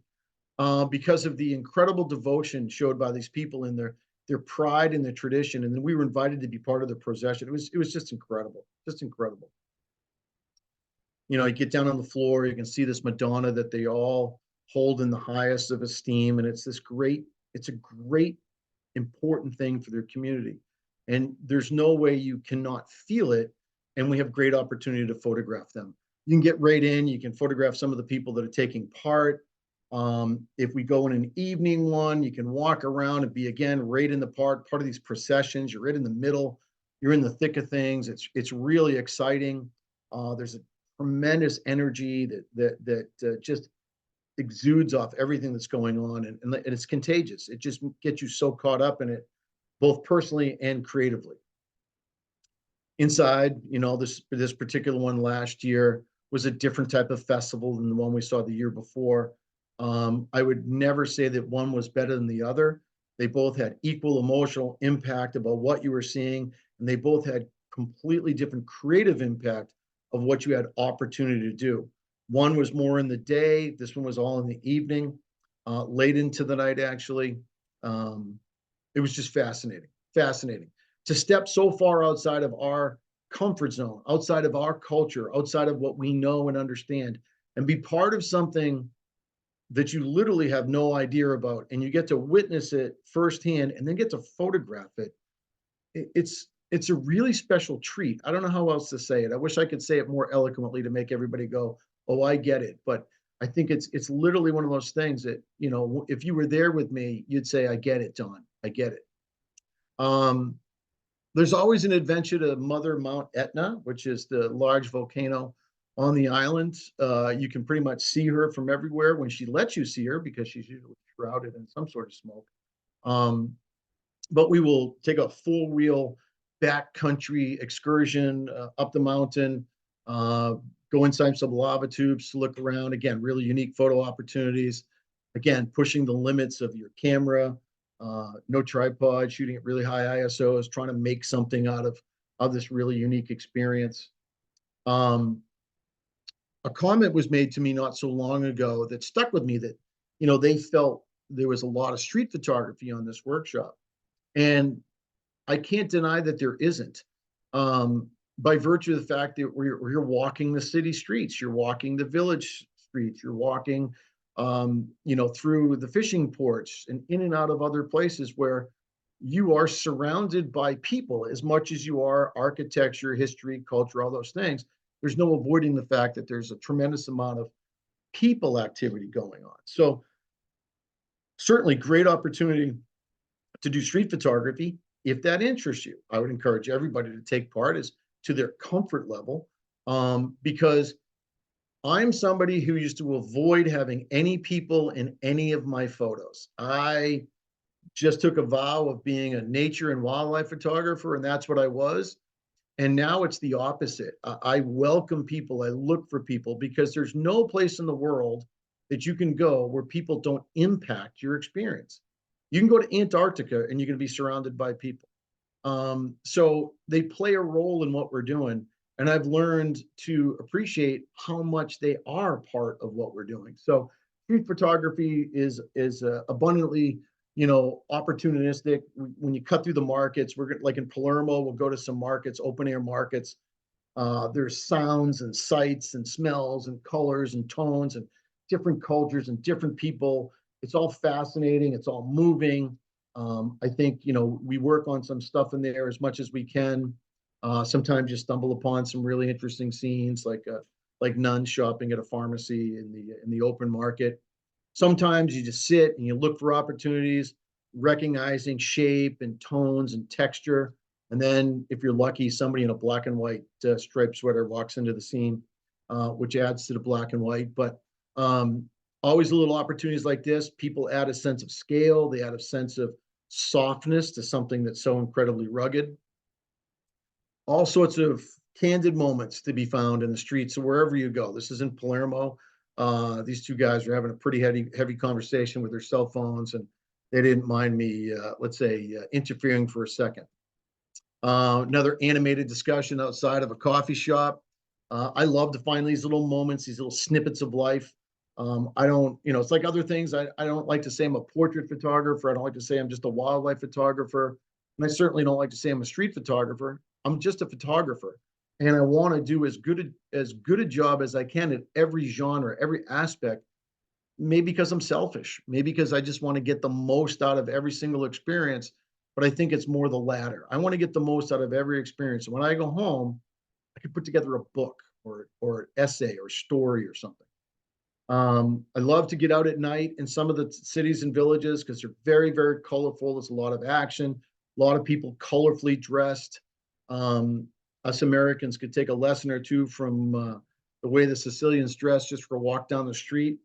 because of the incredible devotion showed by these people in their pride in their tradition. And then we were invited to be part of the procession. It was just incredible, just incredible. You get down on the floor, you can see this Madonna that they all hold in the highest of esteem, and it's a great important thing for their community, and there's no way you cannot feel it. And we have great opportunity to photograph them. You can get right in, you can photograph some of the people that are taking part. If we go in an evening one, you can walk around and be again right in the part of these processions. You're right in the middle, you're in the thick of things. It's really exciting. There's a tremendous energy that just exudes off everything that's going on, and it's contagious. It just gets you so caught up in it, both personally and creatively. Inside, this particular one last year was a different type of festival than the one we saw the year before. I would never say that one was better than the other. They both had equal emotional impact about what you were seeing, and they both had completely different creative impact of what you had opportunity to do. One was more in the day. This one was all in the evening, late into the night, actually. It was just fascinating to step so far outside of our comfort zone, outside of our culture, outside of what we know and understand, and be part of something that you literally have no idea about, and you get to witness it firsthand and then get to photograph it. It's a really special treat. I don't know how else to say it. I wish I could say it more eloquently to make everybody go, oh, I get it. But I think it's literally one of those things that, if you were there with me, you'd say, I get it, Don. I get it. There's always an adventure to Mother Mount Etna, which is the large volcano on the island. You can pretty much see her from everywhere when she lets you see her, because she's usually shrouded in some sort of smoke. But we will take a full wheel backcountry excursion up the mountain. go inside some lava tubes to look around. Again, really unique photo opportunities. Again, pushing the limits of your camera, no tripod, shooting at really high ISOs, trying to make something out of this really unique experience. A comment was made to me not so long ago that stuck with me, that, they felt there was a lot of street photography on this workshop. And I can't deny that there isn't. By virtue of the fact that you're walking the city streets, you're walking the village streets, you're walking, through the fishing ports and in and out of other places where you are surrounded by people as much as you are architecture, history, culture, all those things. There's no avoiding the fact that there's a tremendous amount of people activity going on. So certainly great opportunity to do street photography. If that interests you, I would encourage everybody to take part as to their comfort level, because I'm somebody who used to avoid having any people in any of my photos. I just took a vow of being a nature and wildlife photographer, and that's what I was. And now it's the opposite. I welcome people. I look for people, because there's no place in the world that you can go where people don't impact your experience. You can go to Antarctica and you're going to be surrounded by people. So they play a role in what we're doing. And I've learned to appreciate how much they are part of what we're doing. So street photography is abundantly, opportunistic. When you cut through the markets, we're like in Palermo, we'll go to some markets, open air markets. There's sounds and sights and smells and colors and tones and different cultures and different people. It's all fascinating. It's all moving. I think, we work on some stuff in there as much as we can. Sometimes you stumble upon some really interesting scenes, like nuns shopping at a pharmacy in the open market. Sometimes you just sit and you look for opportunities, recognizing shape and tones and texture. And then if you're lucky, somebody in a black and white striped sweater walks into the scene, which adds to the black and white. But always a little opportunities like this. People add a sense of scale. They add a sense of softness to something that's so incredibly rugged. All sorts of candid moments to be found in the streets of wherever you go. This is in Palermo. These two guys were having a pretty heavy conversation with their cell phones, and they didn't mind me, interfering for a second. Another animated discussion outside of a coffee shop. I love to find these little moments, these little snippets of life. I don't, it's like other things. I don't like to say I'm a portrait photographer. I don't like to say I'm just a wildlife photographer. And I certainly don't like to say I'm a street photographer. I'm just a photographer. And I want to do as good a job as I can at every genre, every aspect. Maybe because I'm selfish, maybe because I just want to get the most out of every single experience. But I think it's more the latter. I want to get the most out of every experience. And when I go home, I can put together a book or an essay or story or something. I love to get out at night in some of the cities and villages because they're very, very colorful. There's a lot of action, a lot of people colorfully dressed. Us Americans could take a lesson or two from the way the Sicilians dress just for a walk down the street.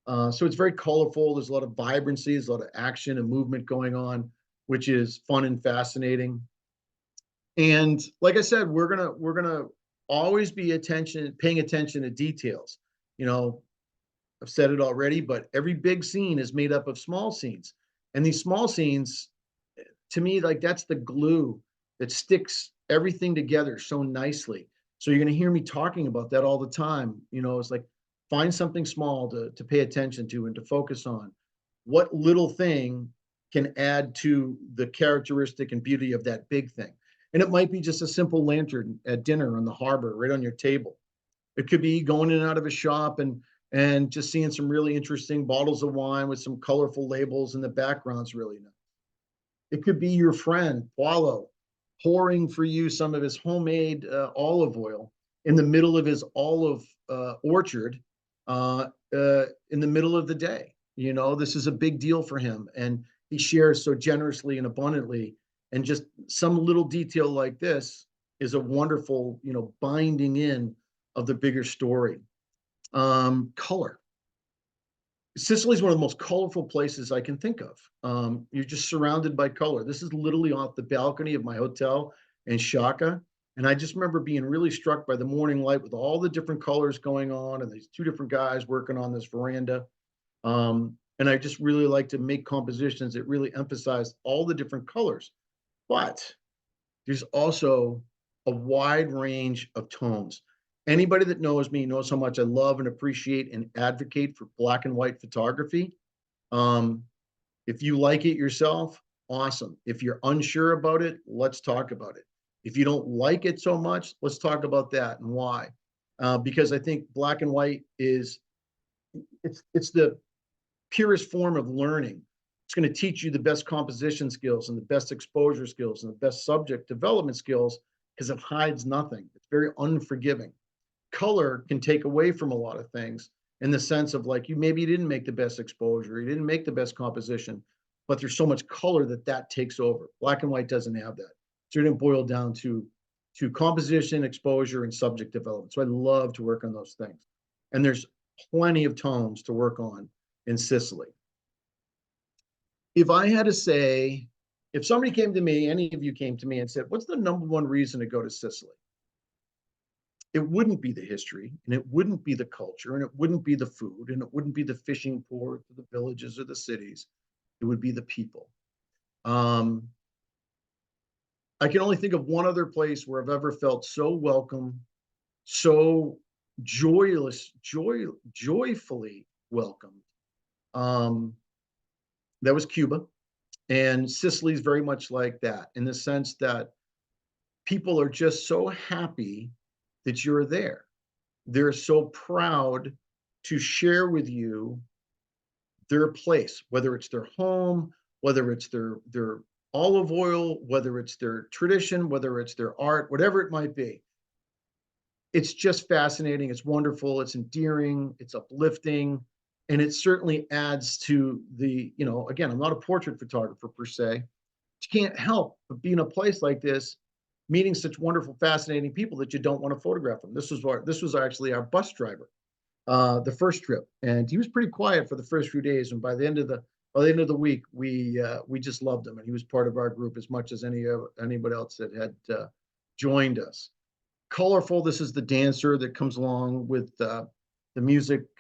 So it's very colorful. There's a lot of vibrancy, there's a lot of action and movement going on, which is fun and fascinating. And like I said, we're gonna always be paying attention to details. I've said it already, but every big scene is made up of small scenes. And these small scenes, to me, like that's the glue that sticks everything together so nicely. So you're going to hear me talking about that all the time. It's like find something small to pay attention to and to focus on. What little thing can add to the characteristic and beauty of that big thing? And it might be just a simple lantern at dinner on the harbor, right on your table. It could be going in and out of a shop and just seeing some really interesting bottles of wine with some colorful labels and the background's really nice. It could be your friend, Paulo, pouring for you some of his homemade olive oil in the middle of his olive orchard in the middle of the day. This is a big deal for him. And he shares so generously and abundantly. And just some little detail like this is a wonderful, binding in of the bigger story. Color. Sicily is one of the most colorful places I can think of. You're just surrounded by color. This is literally off the balcony of my hotel in Shaka. And I just remember being really struck by the morning light with all the different colors going on and these two different guys working on this veranda. And I just really like to make compositions that really emphasize all the different colors. But there's also a wide range of tones. Anybody that knows me knows how much I love and appreciate and advocate for black and white photography. Um, if you like it yourself, awesome. If you're unsure about it, let's talk about it. If you don't like it so much, let's talk about that and why. Because I think black and white is it's the purest form of learning. It's going to teach you the best composition skills and the best exposure skills and the best subject development skills because it hides nothing. It's very unforgiving. Color can take away from a lot of things in the sense of like you maybe you didn't make the best exposure, you didn't make the best composition, but there's so much color that takes over. Black and white doesn't have that. So it didn't boil down to composition, exposure, and subject development. So I love to work on those things. And there's plenty of tones to work on in Sicily. If I had to say, if somebody came to me, any of you came to me and said, what's the number one reason to go to Sicily? It wouldn't be the history, and it wouldn't be the culture, and it wouldn't be the food, and it wouldn't be the fishing ports, or the villages, or the cities. It would be the people. I can only think of one other place where I've ever felt so welcome, so joyfully welcomed. That was Cuba. And Sicily is very much like that in the sense that people are just so happy that you're there. They're so proud to share with you their place, whether it's their home, whether it's their olive oil, whether it's their tradition, whether it's their art, whatever it might be. It's just fascinating. It's wonderful. It's endearing. It's uplifting. And it certainly adds to the, again, I'm not a portrait photographer per se. You can't help but be in a place like this, meeting such wonderful, fascinating people that you don't want to photograph them. This was actually our bus driver, the first trip, and he was pretty quiet for the first few days. And by the end of the week, we just loved him, and he was part of our group as much as anybody else that had joined us. Colorful. This is the dancer that comes along with the music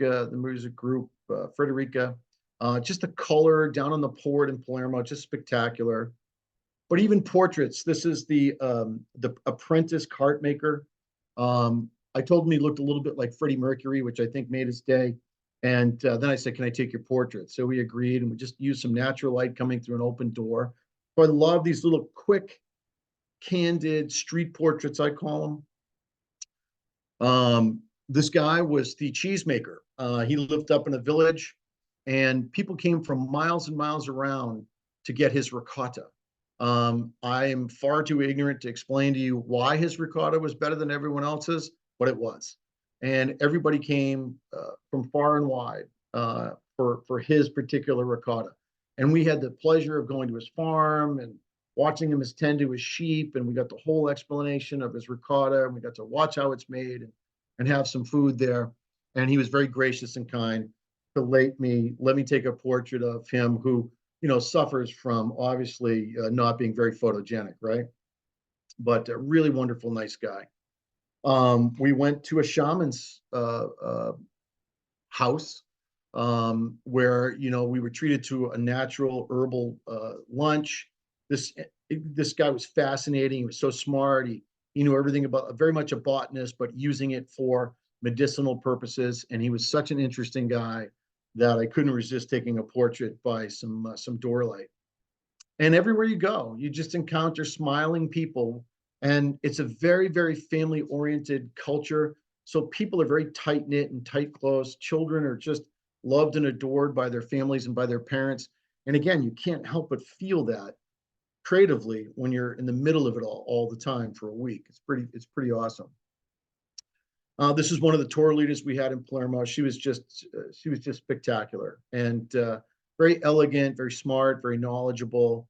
group, Frederica. Just the color down on the port in Palermo, just spectacular. But even portraits. This is the apprentice cart maker. I told him he looked a little bit like Freddie Mercury, which I think made his day. And then I said, "Can I take your portrait?" So he agreed, and we just used some natural light coming through an open door. So I love these little quick, candid street portraits, I call them. This guy was the cheesemaker. He lived up in a village, and people came from miles and miles around to get his ricotta. I am far too ignorant to explain to you why his ricotta was better than everyone else's, but it was. And everybody came from far and wide for his particular ricotta. And we had the pleasure of going to his farm and watching him tend to his sheep, and we got the whole explanation of his ricotta, and we got to watch how it's made and have some food there. And he was very gracious and kind to let me take a portrait of him, who suffers from obviously not being very photogenic, right? But a really wonderful, nice guy. We went to a shaman's house where we were treated to a natural herbal lunch. This guy was fascinating. He was so smart. He knew everything about, very much a botanist, but using it for medicinal purposes. And he was such an interesting guy that I couldn't resist taking a portrait by some doorlight. And everywhere you go, you just encounter smiling people. And it's a very, very family oriented culture. So people are very tight knit and tight close. Children are just loved and adored by their families and by their parents. And again, you can't help but feel that creatively when you're in the middle of it all the time for a week. It's pretty awesome. This is one of the tour leaders we had in Palermo. She was just spectacular and very elegant, very smart, very knowledgeable.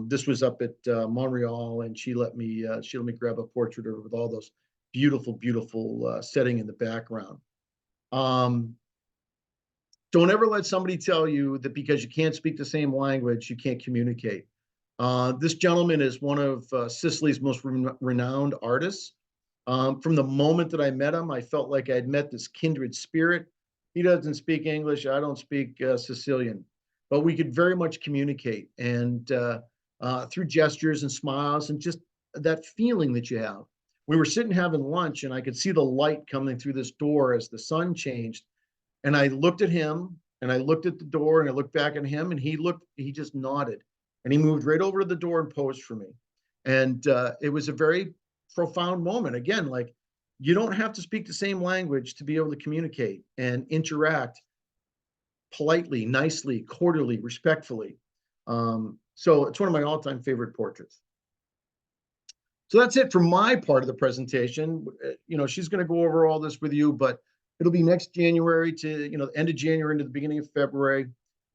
This was up at Montreal, and she let me grab a portrait of her with all those beautiful setting in the background. Don't ever let somebody tell you that because you can't speak the same language, you can't communicate. This gentleman is one of Sicily's most renowned artists. From the moment that I met him, I felt like I'd met this kindred spirit. He doesn't speak English. I don't speak Sicilian, but we could very much communicate, and through gestures and smiles and just that feeling that you have. We were sitting having lunch, and I could see the light coming through this door as the sun changed. And I looked at him, and I looked at the door, and I looked back at him, and he just nodded, and he moved right over to the door and posed for me. And it was a very profound moment. Again, like, you don't have to speak the same language to be able to communicate and interact politely, nicely, cordially, respectfully. So it's one of my all-time favorite portraits. So that's it for my part of the presentation. She's going to go over all this with you, but it'll be next January to, the end of January into the beginning of February.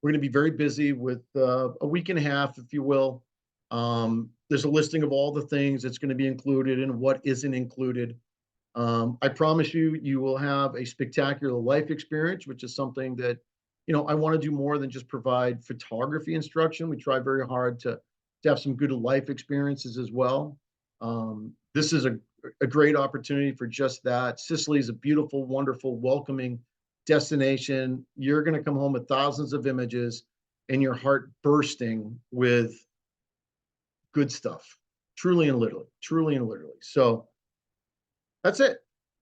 We're going to be very busy with a week and a half, if you will. There's a listing of all the things that's going to be included and what isn't included. I promise you, you will have a spectacular life experience, which is something that, I want to do more than just provide photography instruction. We try very hard to have some good life experiences as well. This is a great opportunity for just that. Sicily is a beautiful, wonderful, welcoming destination. You're going to come home with thousands of images and your heart bursting with good stuff, truly and literally, truly and literally. So that's it.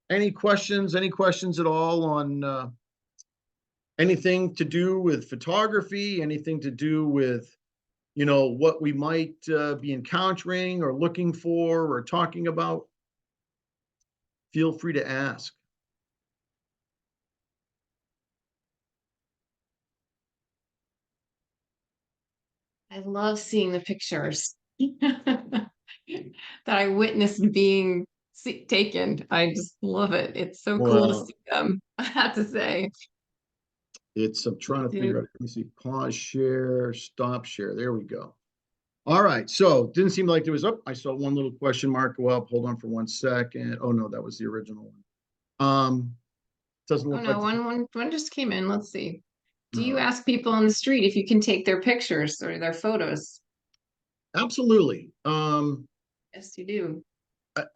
Any questions at all on anything to do with photography, anything to do with, what we might be encountering or looking for or talking about? Feel free to ask. I love seeing the pictures that I witnessed being taken. I just love it. It's so cool to Well, see them, I have to say. I'm trying to figure out, let me see, pause share, stop share. There we go. All right. So didn't seem like there was I saw one little question mark go up. Hold on for 1 second. Oh no, that was the original one. Doesn't Oh look no, like. one just came in. Let's see. Do All you right. ask people on the street if you can take their pictures or their photos? Absolutely. Yes, you do.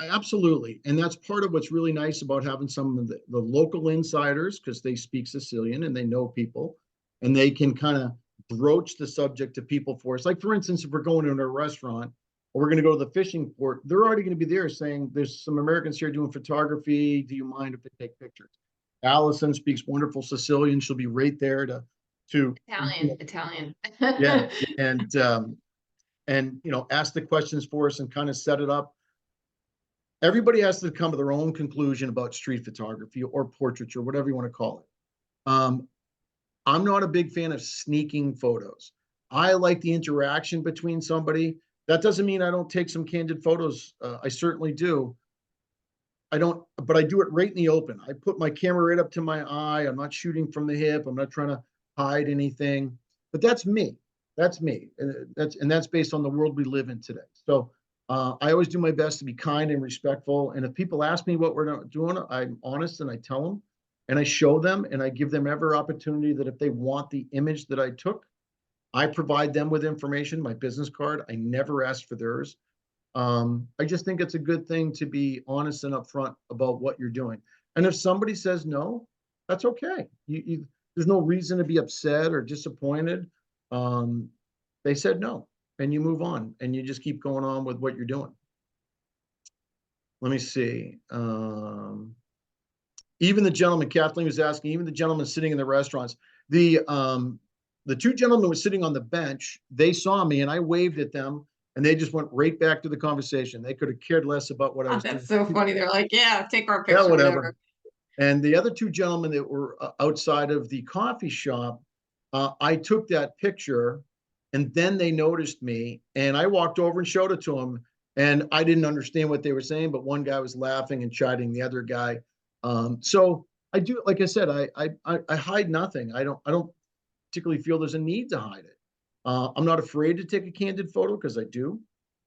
Absolutely. And that's part of what's really nice about having some of the local insiders, because they speak Sicilian and they know people, and they can kind of broach the subject to people for us. Like, for instance, if we're going to a restaurant or we're going to go to the fishing port, they're already going to be there saying, there's some Americans here doing photography. Do you mind if they take pictures? Allison speaks wonderful Sicilian. She'll be right there to Italian. yeah, and ask the questions for us and kind of set it up. Everybody has to come to their own conclusion about street photography or portraiture, whatever you want to call it. I'm not a big fan of sneaking photos. I like the interaction between somebody. That doesn't mean I don't take some candid photos. I certainly do. But I do it right in the open. I put my camera right up to my eye. I'm not shooting from the hip. I'm not trying to hide anything. But that's me. That's me. And that's based on the world we live in today. So I always do my best to be kind and respectful. And if people ask me what we're doing, I'm honest and I tell them and I show them and I give them every opportunity that if they want the image that I took, I provide them with information, my business card. I never ask for theirs. I just think it's a good thing to be honest and upfront about what you're doing. And if somebody says no, that's okay. There's no reason to be upset or disappointed. They said no, and you move on, and you just keep going on with what you're doing. Let me see. Even the gentleman, Kathleen was asking, even the gentleman sitting in the restaurants, the two gentlemen were sitting on the bench. They saw me, and I waved at them. And they just went right back to the conversation. They could have cared less about what I was doing. That's so funny. They're like, yeah, take our Yeah, picture, whatever. whatever. And the other two gentlemen that were outside of the coffee shop, I took that picture and then they noticed me and I walked over and showed it to them. And I didn't understand what they were saying, but one guy was laughing and chiding the other guy. So I do, like I said, I hide nothing. I don't particularly feel there's a need to hide it. I'm not afraid to take a candid photo because I do.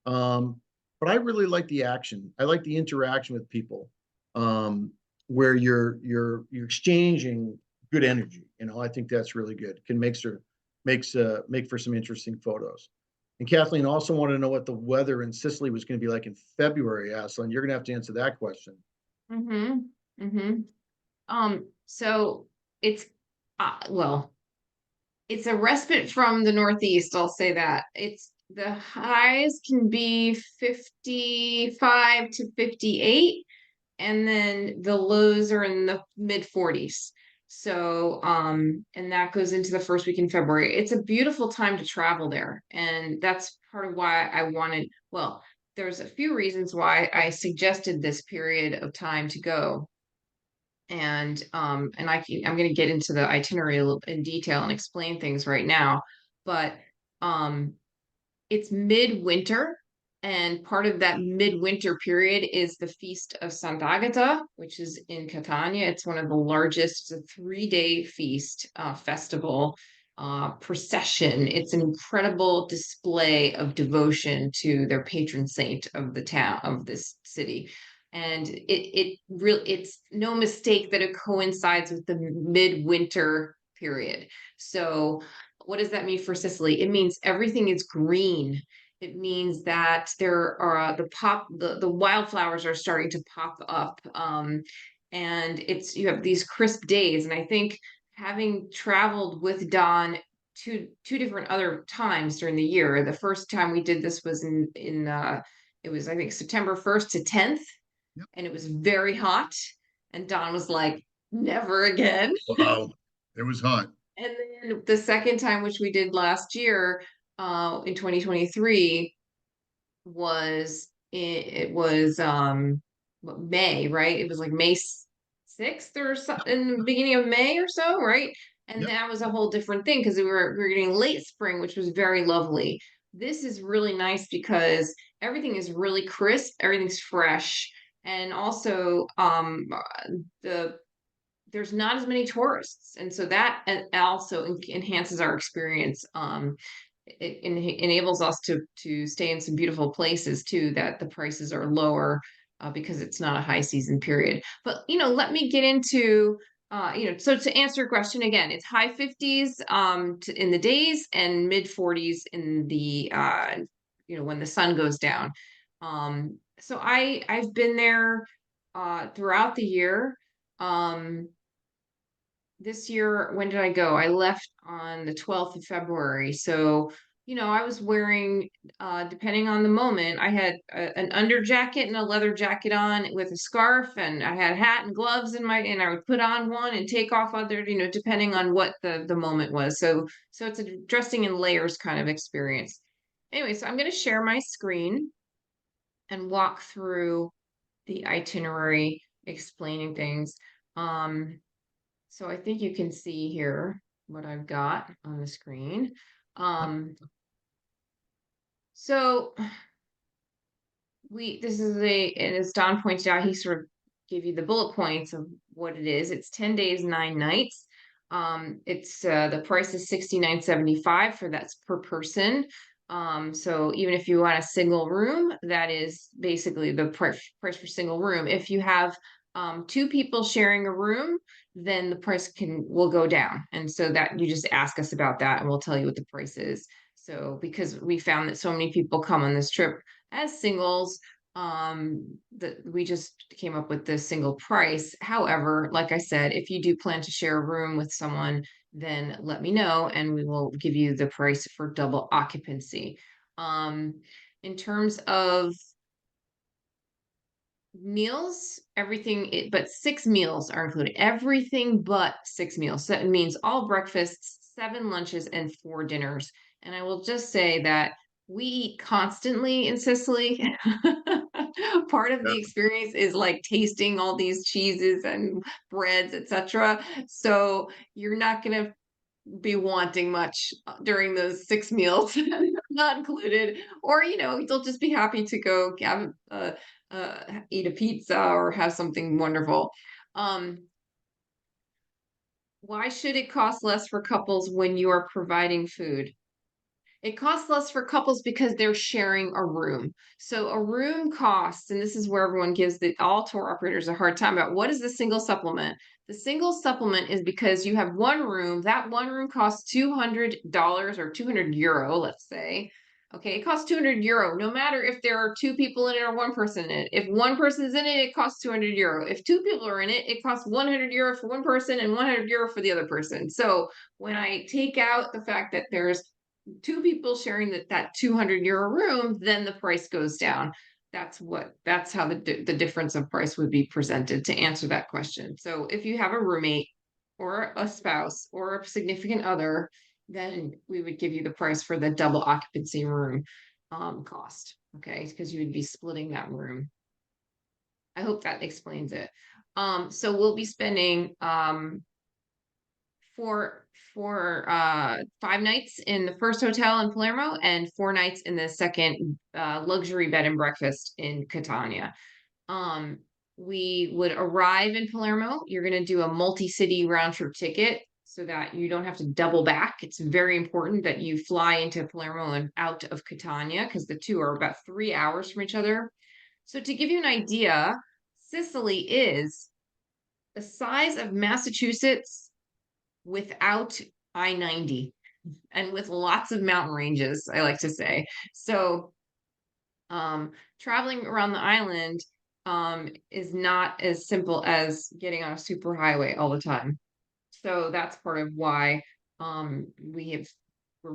But I really like the action. I like the interaction with people, where you're exchanging good energy. I think that's really good. It can make for some interesting photos. And Kathleen also wanted to know what the weather in Sicily was going to be like in February, Aslan. You're going to have to answer that question. Mm-hmm. Mm-hmm. So it's well, it's a respite from the Northeast, I'll say that. It's the highs can be 55 to 58, and then the lows are in the mid 40s. So, and that goes into the first week in February. It's a beautiful time to travel there. And that's part of why I wanted, well, there's a few reasons why I suggested this period of time to go. And I'm going to get into the itinerary a little in detail and explain things right now. But um, it's midwinter, and part of that midwinter period is the Feast of Sant'Agata, which is in Catania. It's one of the largest, it's a 3-day feast, festival, procession. It's an incredible display of devotion to their patron saint of the town, of this city. And it's no mistake that it coincides with the midwinter period. So what does that mean for Sicily? It means everything is green. It means that there are the wildflowers are starting to pop up. And you have these crisp days. And I think, having traveled with Don two different other times during the year, the first time we did this was in it was, I think, September 1st to 10th, Yep. and it was very hot. And Don was like, never again. Wow, it was hot. And then the second time, which we did last year, in 2023, it was May, right? It was like May 6th or something, in the beginning of May or so, right? And Yep. that was a whole different thing because we were getting late spring, which was very lovely. This is really nice because everything is really crisp, everything's fresh, and also the there's not as many tourists, and so that also enhances our experience. It enables us to stay in some beautiful places too, that the prices are lower, because it's not a high season period. But let me get into so to answer your question again, it's high 50s in the days and mid 40s in the when the sun goes down. So I've been there throughout the year. Um, this year, when did I go? I left on the 12th of February. So, I was wearing, depending on the moment, I had an under jacket and a leather jacket on with a scarf, and I had a hat and gloves and I would put on one and take off other, depending on what the moment was. So it's a dressing in layers kind of experience. Anyway, so I'm going to share my screen and walk through the itinerary, explaining things. So I think you can see here what I've got on the screen. So this is and as Don pointed out, he sort of gave you the bullet points of what it is. It's 10 days, 9 nights. It's the price is $69.75 for that's per person. So even if you want a single room, that is basically the price for single room. If you have 2 people sharing a room, then the price will go down. And so that you just ask us about that and we'll tell you what the price is. So because we found that so many people come on this trip as singles, that we just came up with the single price. However, like I said, if you do plan to share a room with someone, then let me know and we will give you the price for double occupancy. In terms of meals, everything but 6 meals are included. Everything but 6 meals. So that means all breakfasts, 7 lunches, and 4 dinners. And I will just say that we eat constantly in Sicily. Part of the experience is like tasting all these cheeses and breads, etc. So you're not going to be wanting much during those 6 meals, not included. Or you'll just be happy to go have eat a pizza or have something wonderful. Why should it cost less for couples when you are providing food? It costs less for couples because they're sharing a room. So a room costs, and this is where everyone gives all tour operators a hard time about what is the single supplement. The single supplement is because you have one room. That one room costs $200 or €200, let's say. Okay, it costs 200 euro, no matter if there are two people in it or one person in it. If one person's in it, it costs 200 euro. If two people are in it, it costs 100 euro for one person and 100 euro for the other person. So when I take out the fact that there's two people sharing that 200 euro room, then the price goes down. That's how the difference of price would be presented to answer that question. So if you have a roommate or a spouse or a significant other, then we would give you the price for the double occupancy room cost. Okay, because you would be splitting that room. I hope that explains it. So we'll be spending for 5 nights in the first hotel in Palermo and 4 nights in the second luxury bed and breakfast in Catania. We would arrive in Palermo. You're going to do a multi-city round trip ticket so that you don't have to double back. It's very important that you fly into Palermo and out of Catania because the two are about 3 hours from each other. So to give you an idea, Sicily is the size of Massachusetts without I-90 and with lots of mountain ranges, I like to say. So traveling around the island is not as simple as getting on a superhighway all the time. So that's part of why we're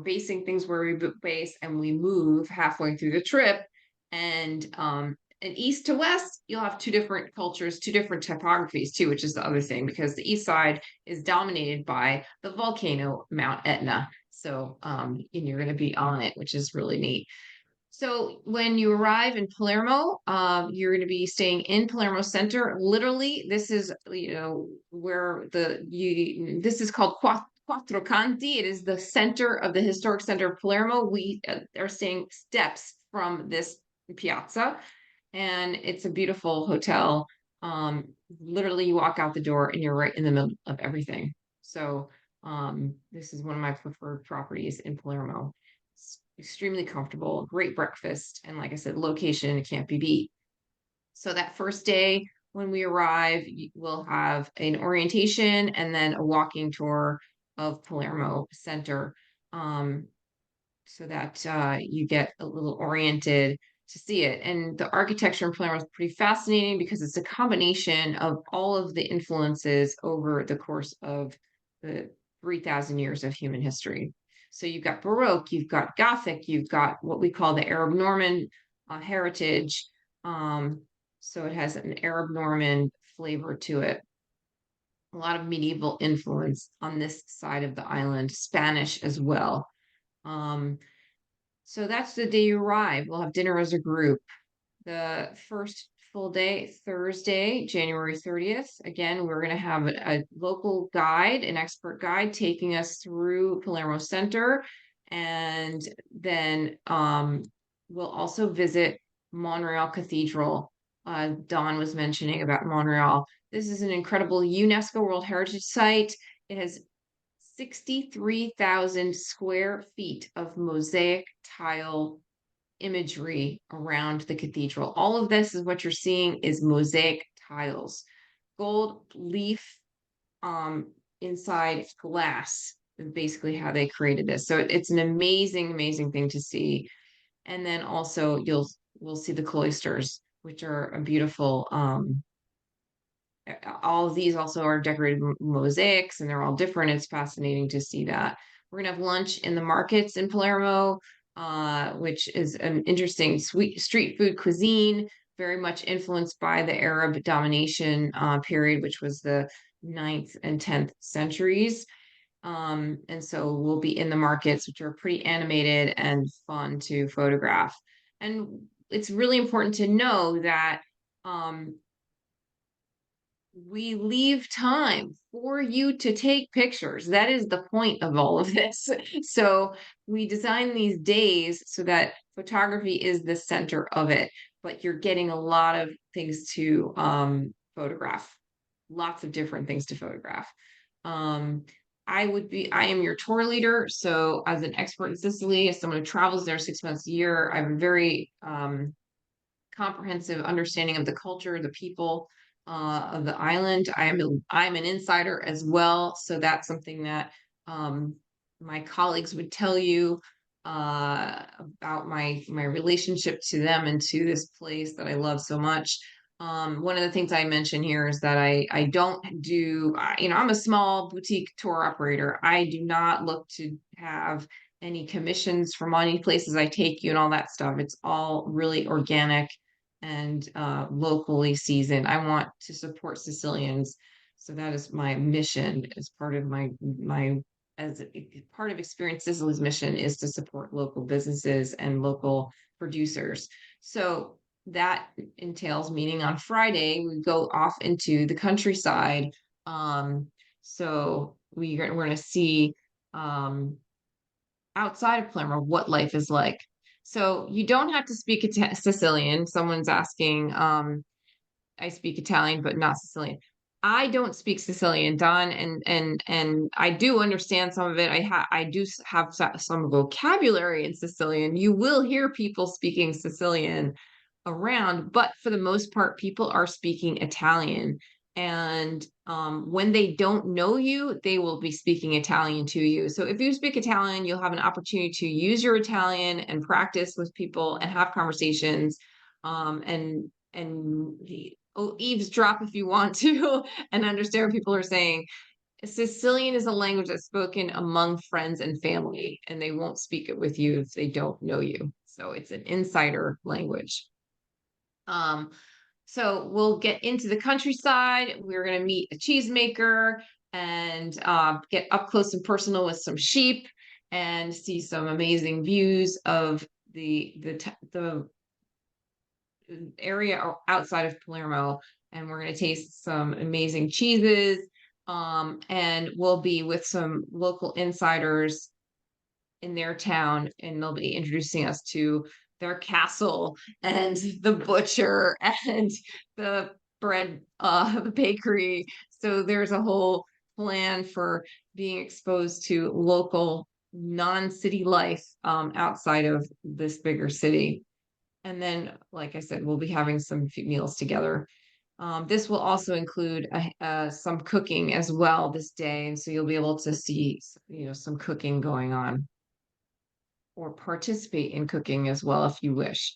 basing things where we base and we move halfway through the trip. And east to west, you'll have two different cultures, two different topographies too, which is the other thing, because the east side is dominated by the volcano Mount Etna. So and you're going to be on it, which is really neat. So when you arrive in Palermo, you're going to be staying in Palermo Center. Literally, this is where this is called Quattro Canti. It is the center of the historic center of Palermo. We are staying steps from this piazza, and it's a beautiful hotel. Literally, you walk out the door and you're right in the middle of everything. So this is one of my preferred properties in Palermo. It's extremely comfortable, great breakfast, and like I said, location can't be beat. So that first day when we arrive, we'll have an orientation and then a walking tour of Palermo Center, so that you get a little oriented to see it. And the architecture in Palermo is pretty fascinating because it's a combination of all of the influences over the course of the 3,000 years of human history. So you've got Baroque, you've got Gothic, you've got what we call the Arab Norman heritage. So it has an Arab Norman flavor to it. A lot of medieval influence on this side of the island, Spanish as well. So that's the day you arrive. We'll have dinner as a group. The first full day, Thursday, January 30th. Again, we're going to have a local guide, an expert guide taking us through Palermo Center. And then we'll also visit Montreal Cathedral. Don was mentioning about Montreal. This is an incredible UNESCO World Heritage Site. It has 63,000 square feet of mosaic tile imagery around the cathedral. All of this is what you're seeing is mosaic tiles, gold leaf inside glass is basically how they created this. So it's an amazing, amazing thing to see. And then also we'll see the cloisters, which are a beautiful all of these also are decorated mosaics and they're all different. It's fascinating to see that. We're gonna have lunch in the markets in Palermo, which is an interesting street food cuisine, very much influenced by the Arab domination period, which was the 9th and 10th centuries. And so we'll be in the markets, which are pretty animated and fun to photograph. And it's really important to know that we leave time for you to take pictures. That is the point of all of this. So we design these days so that photography is the center of it, but you're getting a lot of things to photograph, lots of different things to photograph. I am your tour leader. So as an expert in Sicily, as someone who travels there 6 months a year, I have a very comprehensive understanding of the culture, the people, of the island. I'm an insider as well, so that's something that my colleagues would tell you. about my relationship to them and to this place that I love so much. One of the things I mention here is that I don't do, I'm a small boutique tour operator. I do not look to have any commissions from any places I take you and all that stuff. It's all really organic and locally seasoned. I want to support Sicilians. So that is my mission as part of my as part of Experience Sicily's mission is to support local businesses and local producers. So that entails meeting on Friday. We go off into the countryside. So we're going to see outside of Palermo what life is like. So you don't have to speak Sicilian. Someone's asking, I speak Italian, but not Sicilian. I don't speak Sicilian, Don, and I do understand some of it. I do have some vocabulary in Sicilian. You will hear people speaking Sicilian around, but for the most part, people are speaking Italian. And when they don't know you, they will be speaking Italian to you. So if you speak Italian, you'll have an opportunity to use your Italian and practice with people and have conversations. And eavesdrop if you want to and understand what people are saying. Sicilian is a language that's spoken among friends and family, and they won't speak it with you if they don't know you. So it's an insider language. Um, so we'll get into the countryside. We're going to meet a cheesemaker and get up close and personal with some sheep and see some amazing views of the area outside of Palermo. And we're going to taste some amazing cheeses. And we'll be with some local insiders in their town, and they'll be introducing us to their castle and the butcher and the bread, the bakery. So there's a whole plan for being exposed to local non-city life outside of this bigger city. And then, like I said, we'll be having some meals together. This will also include some cooking as well this day, and so you'll be able to see, some cooking going on or participate in cooking as well if you wish.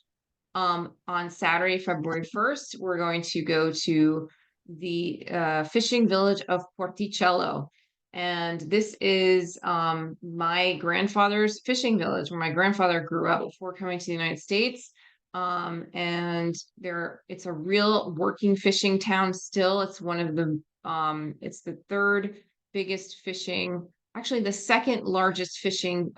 On Saturday, February 1st, we're going to go to the fishing village of Porticello. And this is my grandfather's fishing village where my grandfather grew up before coming to the United States. And it's a real working fishing town still. It's one of it's the third biggest fishing, actually the second largest fishing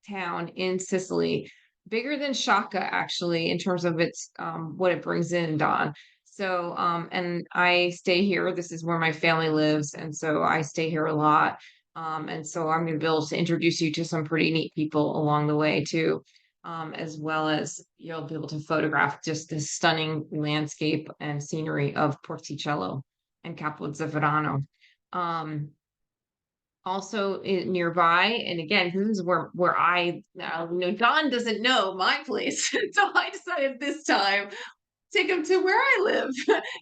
town in Sicily, bigger than Shaka actually in terms of its what it brings in, Don. So and I stay here. This is where my family lives, and so I stay here a lot. And so I'm going to be able to introduce you to some pretty neat people along the way too, as well as you'll be able to photograph just the stunning landscape and scenery of Porticello and Capozzaferrano. Also nearby, and again, this is where I Don doesn't know my place, so I decided this time take him to where I live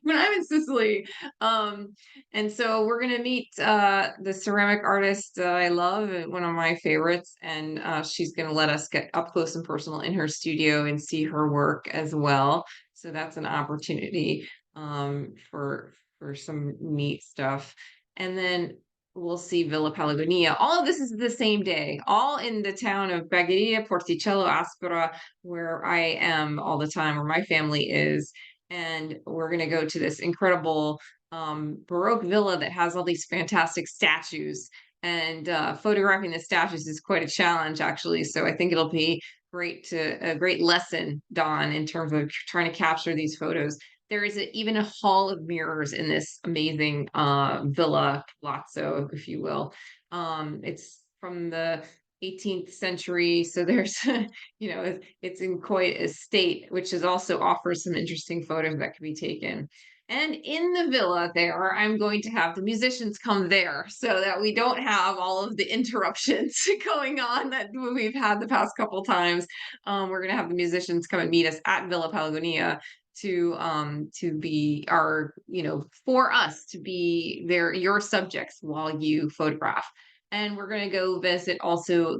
when I'm in Sicily. And so we're gonna meet the ceramic artist I love, one of my favorites, and she's gonna let us get up close and personal in her studio and see her work as well. So that's an opportunity for some neat stuff. And then we'll see Villa Pelagonia. All of this is the same day, all in the town of Bagheria, Porticello, Aspera, where I am all the time, where my family is. And we're going to go to this incredible Baroque villa that has all these fantastic statues. And photographing the statues is quite a challenge, actually. So I think it'll be a great lesson, Don, in terms of trying to capture these photos. There is even a hall of mirrors in this amazing villa palazzo, if you will. It's from the 18th century, so there's it's in quite a state, which is also offers some interesting photos that can be taken. And in the villa there, I'm going to have the musicians come there so that we don't have all of the interruptions going on that we've had the past couple times. We're going to have the musicians come and meet us at Villa Pelagonia to be our, for us to be your subjects while you photograph. And we're going to go visit also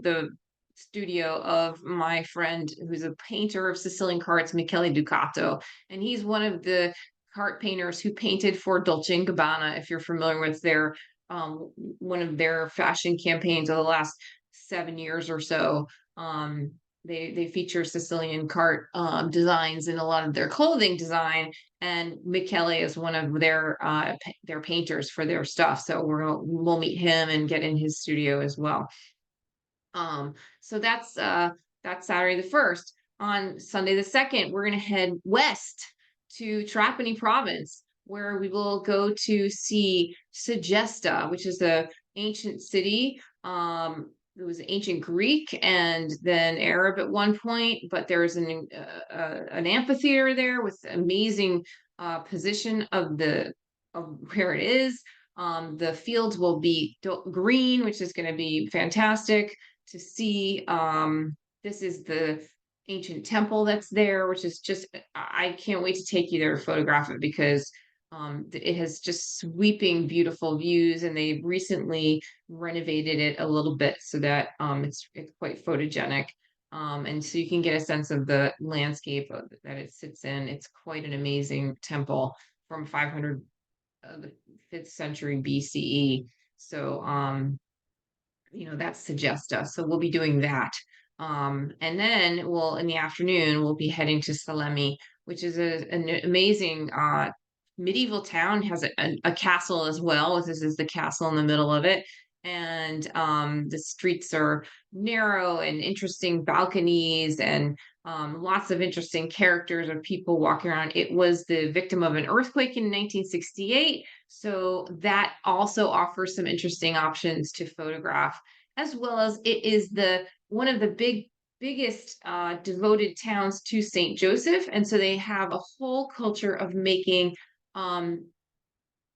studio of my friend who's a painter of Sicilian carts, Michele Ducato, and he's one of the cart painters who painted for Dolce and Gabbana. If you're familiar with their one of their fashion campaigns of the last 7 years or so, um, they feature Sicilian cart designs in a lot of their clothing design, and Michele is one of their painters for their stuff. So we'll meet him and get in his studio as well. So that's Saturday the 1st. On Sunday the 2nd, we're gonna head west to Trapani province, where we will go to see Segesta, which is a ancient city. It was ancient Greek and then Arab at one point, but there's an amphitheater there with amazing position of where it is. The fields will be green, which is going to be fantastic to see. This is the ancient temple that's there, which is just, I can't wait to take you there to photograph it, because it has just sweeping, beautiful views, and they recently renovated it a little bit so that it's quite photogenic. And so you can get a sense of the landscape that it sits in. It's quite an amazing temple from 500, the 5th century BCE. So that's Segesta. So we'll be doing that. And then in the afternoon, we'll be heading to Salemi, which is an amazing medieval town, has a castle as well. This is the castle in the middle of it. And the streets are narrow and interesting balconies, and lots of interesting characters of people walking around. It was the victim of an earthquake in 1968. So that also offers some interesting options to photograph, as well as it is one of the biggest devoted towns to Saint Joseph. And so they have a whole culture of making um,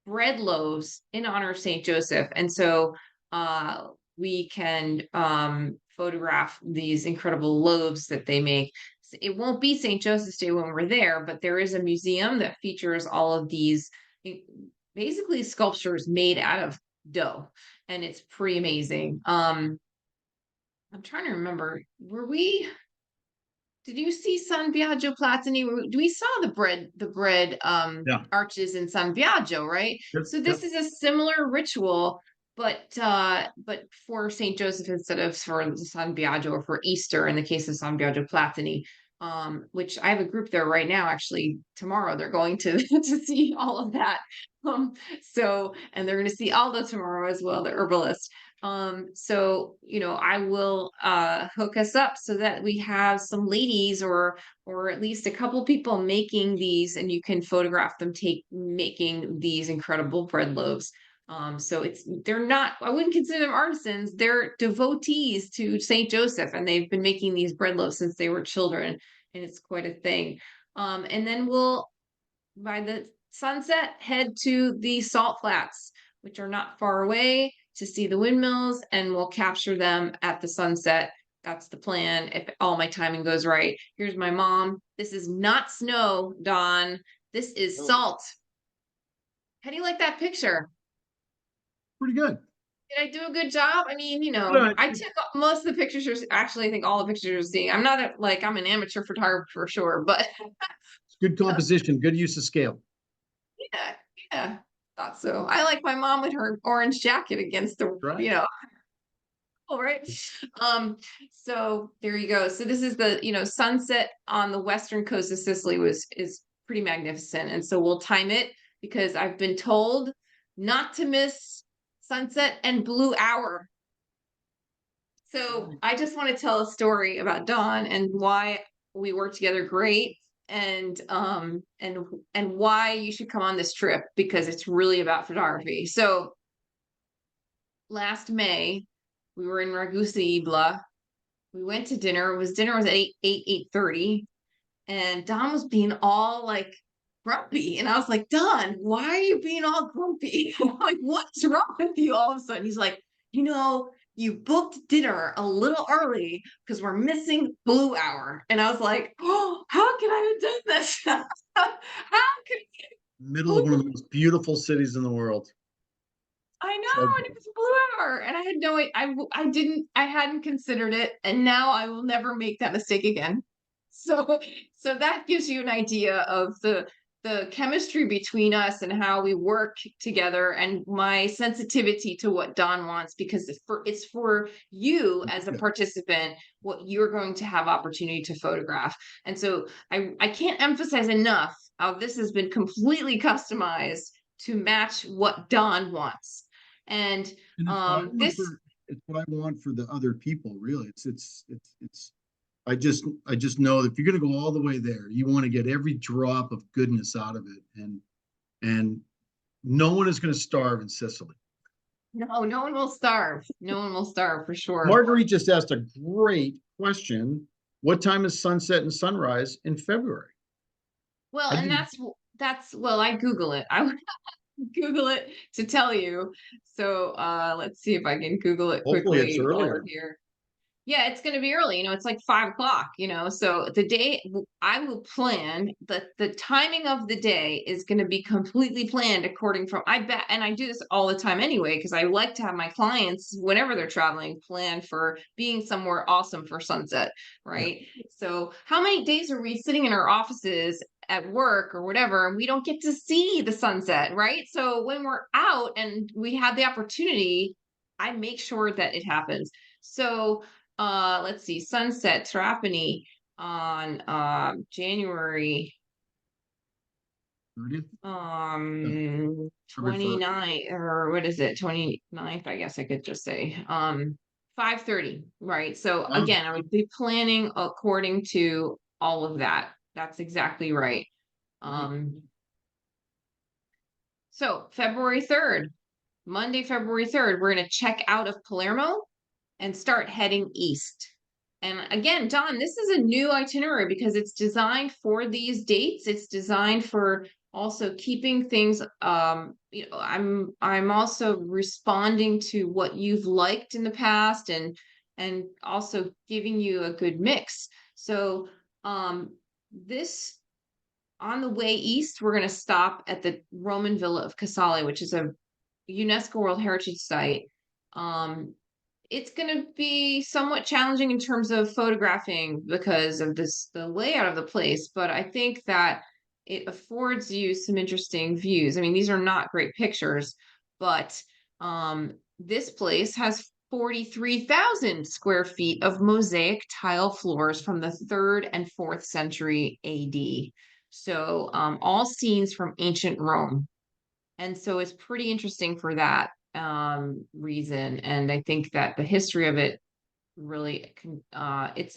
bread loaves in honor of Saint Joseph. And so we can photograph these incredible loaves that they make. It won't be St. Joseph's Day when we're there, but there is a museum that features all of these basically sculptures made out of dough, and it's pretty amazing. I'm trying to remember, did you see San Biagio Platini? We saw the bread Yeah. arches in San Biagio, right? Yep, So yep. this is a similar ritual, but for Saint Joseph instead of for San Biagio, or for Easter in the case of San Biagio Platini. Which I have a group there right now. Actually, tomorrow they're going to to see all of that. And they're going to see Aldo tomorrow as well, the herbalist. So I will hook us up so that we have some ladies, or at least a couple people making these, and you can photograph them making these incredible bread loaves. So they're not, I wouldn't consider them artisans, they're devotees to Saint Joseph, and they've been making these bread loaves since they were children, and it's quite a thing. And then we'll, by the sunset, head to the salt flats, which are not far away, to see the windmills, and we'll capture them at the sunset. That's the plan, if all my timing goes right. Here's my mom. This is not snow, Don. This is salt. How do you like that picture? Pretty good. Did I do a good job? I mean, Good. I took most of the pictures. Actually, I think all the pictures you're seeing. I'm not I'm an amateur photographer for sure, but It's good composition, good use of scale. yeah, yeah, thought so. I like my mom with her orange jacket against the, Right. all right. So there you go. So this is the, sunset on the western coast of Sicily is pretty magnificent. And so we'll time it, because I've been told not to miss sunset and blue hour. So I just want to tell a story about Dawn and why we work together great, and why you should come on this trip, because it's really about photography. So last May, we were in Ragusa Ibla. We went to dinner. Dinner was at 8:30, and Don was being all like grumpy. And I was like, Don, why are you being all grumpy? I'm like, what's wrong with you all of a sudden? He's like, you booked dinner a little early because we're missing blue hour. And I was like, oh, how can I have done this? How could Middle of one of the most beautiful cities in the world. I know, So and it was a blue hour, and I had no, I hadn't considered it, and now I will never make that mistake again. So, so that gives you an idea of the chemistry between us and how we work together, and my sensitivity to what Don wants, because it's for you as a yeah. participant what you're going to have opportunity to photograph. And so I can't emphasize enough how this has been completely customized to match what Don wants. And And it's what I want this, for, it's what I want for the other people, really. I just know that if you're gonna go all the way there, you want to get every drop of goodness out of it. And no one is gonna starve in Sicily. no, no one will starve. No one will starve for sure. Marguerite just asked a great question. What time is sunset and sunrise in February? Well, I and didn't, that's well, I Google it. I would Google it to tell you. So let's see if I can Google it hopefully it's quickly while we're earlier. here. Yeah, it's going to be early. It's like 5 o'clock. So the day I will plan the timing of the day is going to be completely planned according from, I bet, and I do this all the time anyway, because I like to have my clients, whenever they're traveling, plan for being somewhere awesome for sunset, Yeah. right? So how many days are we sitting in our offices at work or whatever, and we don't get to see the sunset, right? So when we're out and we have the opportunity, I make sure that it happens. So let's see, sunset Trapani on January 30th? No, February 1st. 29th, or what is it, 29th, I guess I could just say. 5:30, right? So Oh, again, I would be planning according to all of that. That's exactly right. great. Um, so February 3rd, Monday, February 3rd, we're going to check out of Palermo and start heading east. And again, Don, this is a new itinerary because it's designed for these dates. It's designed for also keeping things, I'm also responding to what you've liked in the past, and also giving you a good mix. So this on the way east, we're going to stop at the Roman Villa of Casale, which is a UNESCO World Heritage Site. It's going to be somewhat challenging in terms of photographing because of the layout of the place, but I think that it affords you some interesting views. I mean, these are not great pictures, but this place has 43,000 square feet of mosaic tile floors from the 3rd and 4th century AD. So all scenes from ancient Rome. And so it's pretty interesting for that reason. And I think that the history of it really it's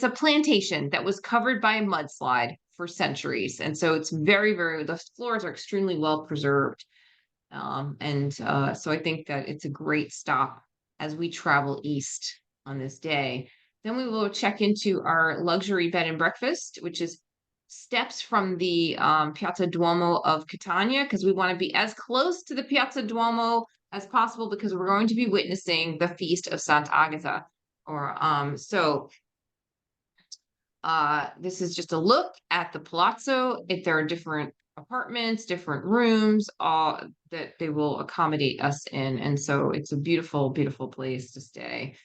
a plantation that was covered by a mudslide for centuries. And so it's the floors are extremely well preserved. And so I think that it's a great stop as we travel east on this day. Then we will check into our luxury bed and breakfast, which is steps from the Piazza Duomo of Catania, because we want to be as close to the Piazza Duomo as possible, because we're going to be witnessing the feast of Santa Agatha. Or this is just a look at the palazzo. If there are different apartments, different rooms, that they will accommodate us in. And so it's a beautiful, beautiful place to stay.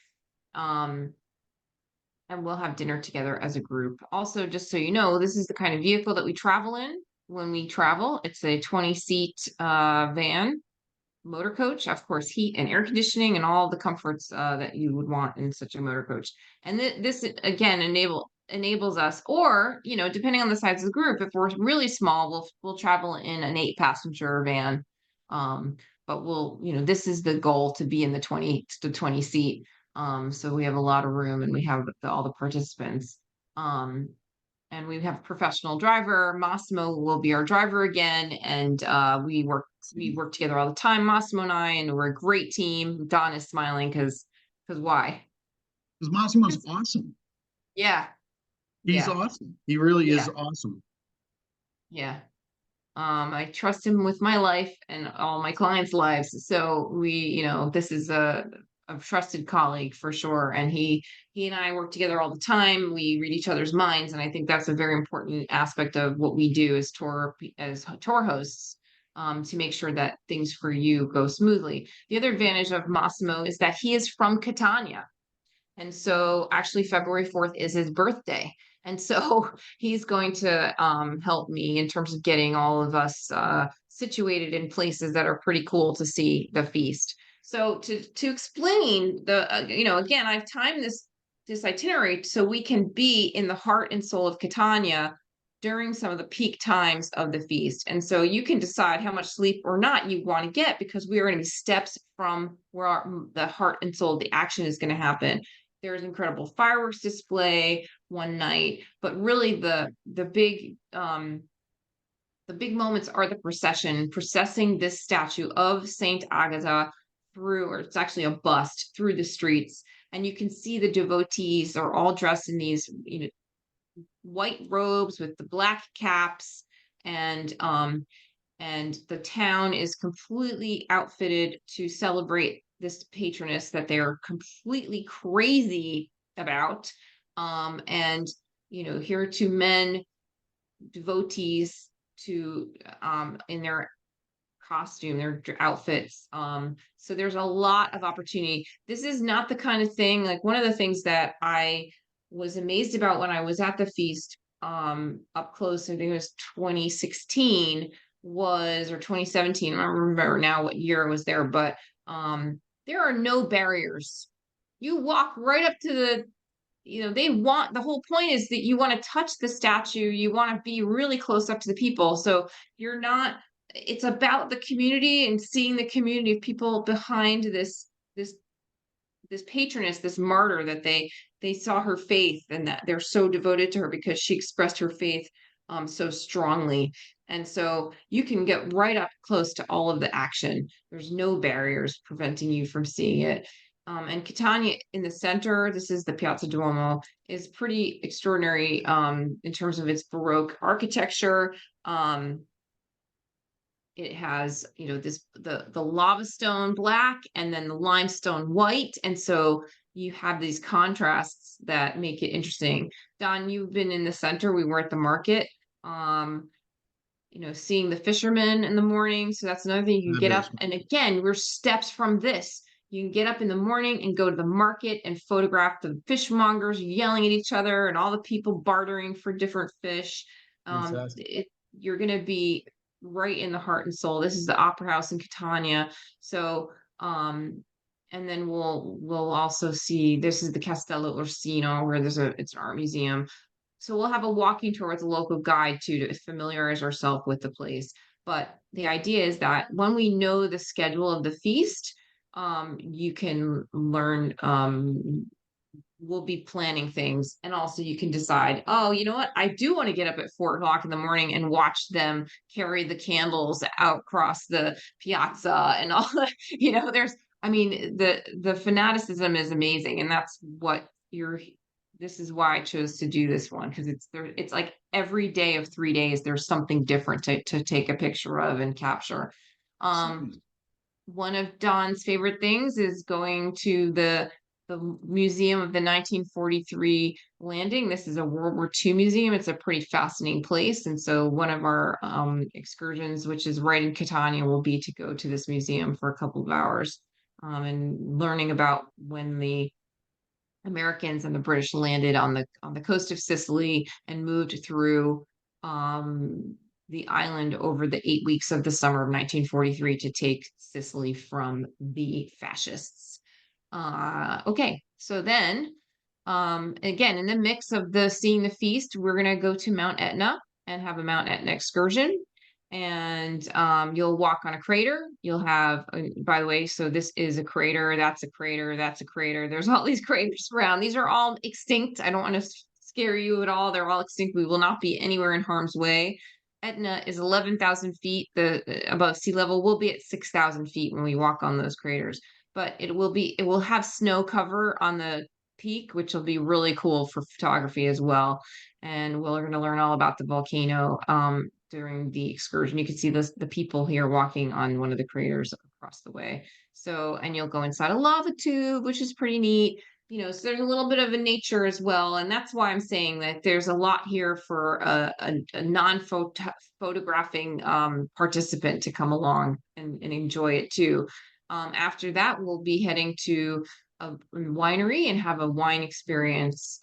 And we'll have dinner together as a group. Also, just so you know, this is the kind of vehicle that we travel in when we travel. It's a 20-seat van, motor coach, of course, heat and air conditioning and all the comforts that you would want in such a motor coach. And this again enables us, or depending on the size of the group, if we're really small, we'll travel in an 8-passenger van. But this is the goal, to be in the 20 seat. So we have a lot of room, and we have all the participants. And we have a professional driver. Massimo will be our driver again, and we work together all the time, Massimo and I, and we're a great team. Don is smiling because why? Because Massimo's awesome. Yeah, He's yeah, awesome. He really is yeah, awesome. yeah. I trust him with my life and all my clients' lives. So this is a trusted colleague for sure. And he and I work together all the time. We read each other's minds, and I think that's a very important aspect of what we do as tour hosts. to make sure that things for you go smoothly. The other advantage of Massimo is that he is from Catania. And so actually February 4th is his birthday. And so he's going to help me in terms of getting all of us situated in places that are pretty cool to see the feast. So to explain the, again, I've timed this itinerary so we can be in the heart and soul of Catania during some of the peak times of the feast. And so you can decide how much sleep or not you want to get, because we are going to be steps from where the heart and soul of the action is going to happen. There's incredible fireworks display one night, but really the big moments are the processing this statue of Saint Agatha through, or it's actually a bust, through the streets. And you can see the devotees are all dressed in these, white robes with the black caps, and the town is completely outfitted to celebrate this patroness that they are completely crazy about. And here are two men, devotees, to in their costume, their outfits. So there's a lot of opportunity. This is not the kind of thing, like one of the things that I was amazed about when I was at the feast up close, I think it was 2016 or 2017. I don't remember now what year I was there, but there are no barriers. You walk right up to the whole point is that you want to touch the statue, you want to be really close up to the people. So you're not, it's about the community and seeing the community of people behind this patroness, this martyr, that they saw her faith and that they're so devoted to her because she expressed her faith so strongly. And so you can get right up close to all of the action. There's no barriers preventing you from seeing it. And Catania in the center, this is the Piazza Duomo, is pretty extraordinary in terms of its Baroque architecture. It has, the lava stone black and then the limestone white. And so you have these contrasts that make it interesting. Don, you've been in the center. We were at the market, seeing the fishermen in the morning. So that's another thing. You can get up. And again, we're steps from this. You can get up in the morning and go to the market and photograph the fishmongers yelling at each other and all the people bartering for different fish. You're going to be right in the heart and soul. This is the Opera House in Catania. So, and then we'll also see, this is the Castello Orsino, where it's an art museum. So we'll have a walking tour with a local guide too, to familiarize ourselves with the place. But the idea is that when we know the schedule of the feast, you can learn, we'll be planning things, and also you can decide, oh, you know what, I do want to get up at 4 o'clock in the morning and watch them carry the candles out across the piazza and all that. The fanaticism is amazing, and that's what this is why I chose to do this one, because it's like every day of 3 days there's something different to take a picture of and capture. One of Don's favorite things is going to the Museum of the 1943 Landing. This is a World War II museum. It's a pretty fascinating place. And so one of our excursions, which is right in Catania, will be to go to this museum for a couple of hours and learning about when the Americans and the British landed on the coast of Sicily and moved through the island over the 8 weeks of the summer of 1943 to take Sicily from the fascists. Okay, so then, again, in the mix of seeing the feast, we're going to go to Mount Etna and have a Mount Etna excursion. And you'll walk on a crater. You'll have, by the way, so this is a crater, that's a crater, that's a crater. There's all these craters around. These are all extinct. I don't want to scare you at all. They're all extinct. We will not be anywhere in harm's way. Etna is 11,000 feet above sea level. We'll be at 6,000 feet when we walk on those craters. But it will have snow cover on the peak, which will be really cool for photography as well. And we're going to learn all about the volcano during the excursion. You can see the people here walking on one of the craters across the way. So, and you'll go inside a lava tube, which is pretty neat. so there's a little bit of a nature as well. And that's why I'm saying that there's a lot here for a non-photographing participant to come along and enjoy it too. After that, we'll be heading to a winery and have a wine experience,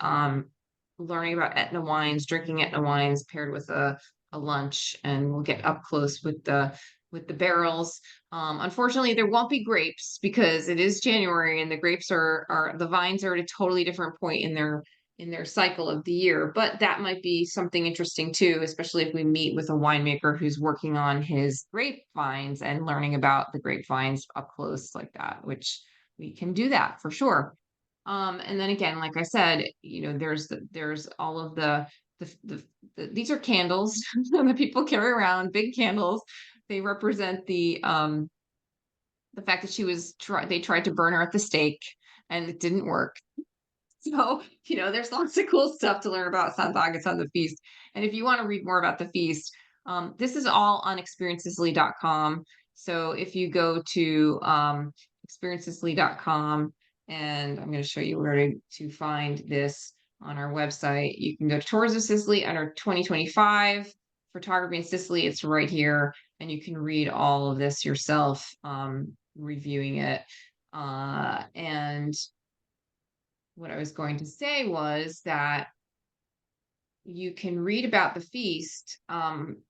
learning about Etna wines, drinking Etna wines paired with a lunch, and we'll get up close with the barrels. Unfortunately, there won't be grapes because it is January and the grapes the vines are at a totally different point in their cycle of the year. But that might be something interesting too, especially if we meet with a winemaker who's working on his grapevines and learning about the grapevines up close like that, which we can do that for sure. And then again, like I said, there's all of these are candles that people carry around, big candles. They represent the fact that they tried to burn her at the stake and it didn't work. So, there's lots of cool stuff to learn about Santa Agata, the feast. And if you want to read more about the feast, this is all on experiencesicily.com. So if you go to experiencesicily.com, and I'm going to show you where to find this on our website. You can go to Tours of Sicily under 2025, Photography in Sicily. It's right here. And you can read all of this yourself, reviewing it. And what I was going to say was that you can read about the feast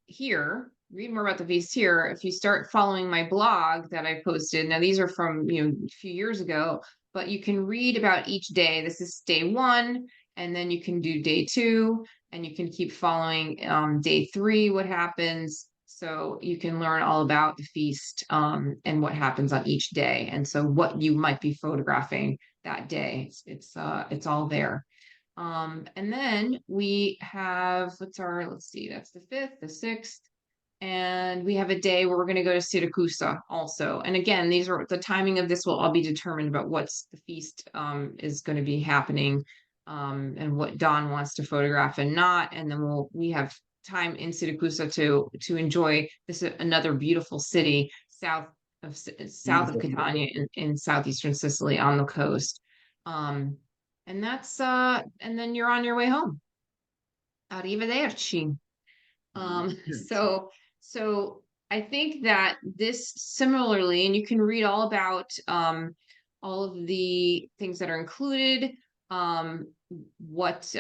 here, read more about the feast here. If you start following my blog that I posted, now these are from, a few years ago, but you can read about each day. This is day 1, and then you can do day 2, and you can keep following day 3, what happens. So you can learn all about the feast and what happens on each day. And so what you might be photographing that day. It's all there. And then we have, let's see, that's the 5th, the 6th. And we have a day where we're going to go to Siracusa also. And again, the timing of this will all be determined about what's the feast is going to be happening, and what Don wants to photograph and not. And then we have time in Siracusa to enjoy this, another beautiful city south of Catania in southeastern Sicily on the coast. And then you're on your way home. Arrivederci. So I think that this similarly, and you can read all about all of the things that are included, what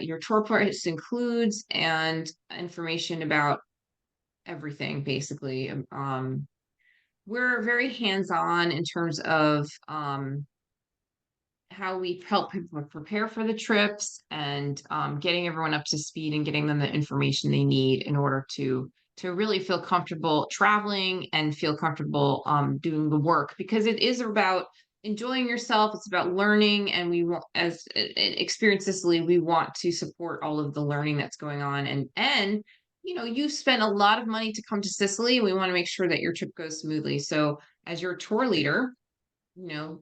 your tour price includes, and information about everything basically. We're very hands-on in terms of how we help people prepare for the trips, and getting everyone up to speed and getting them the information they need in order to really feel comfortable traveling and feel comfortable doing the work, because it is about enjoying yourself. It's about learning, and we want, as Experience Sicily, we want to support all of the learning that's going on. And you spent a lot of money to come to Sicily. We want to make sure that your trip goes smoothly. So as your tour leader,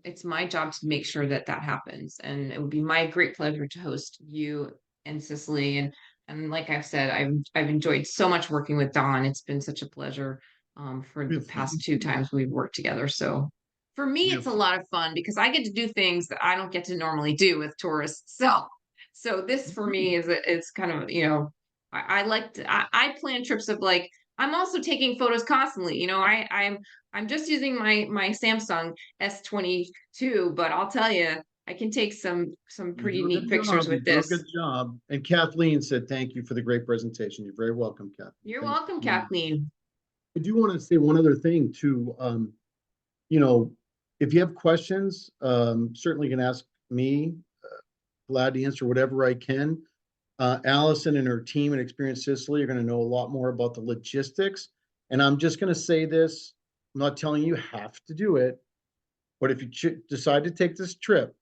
it's my job to make sure that happens. And it would be my great pleasure to host you in Sicily. And like I've said, I've enjoyed so much working with Don. It's been such a pleasure for the past 2 times we've worked together. So for me, it's a lot of fun because I get to do things that I don't get to normally do with tourists. So this for me it's kind of, I plan trips of like, I'm also taking photos constantly. I'm just using my Samsung S22, but I'll tell you, I can take some pretty neat pictures with this. Good job. And Kathleen said, thank you for the great presentation. You're very welcome, Kathleen. You're welcome, Kathleen. I do want to say one other thing too. If you have questions, certainly can ask me. Glad to answer whatever I can. Allison and her team at Experience Sicily are going to know a lot more about the logistics. And I'm just going to say this, I'm not telling you have to do it, but if you decide to take this trip,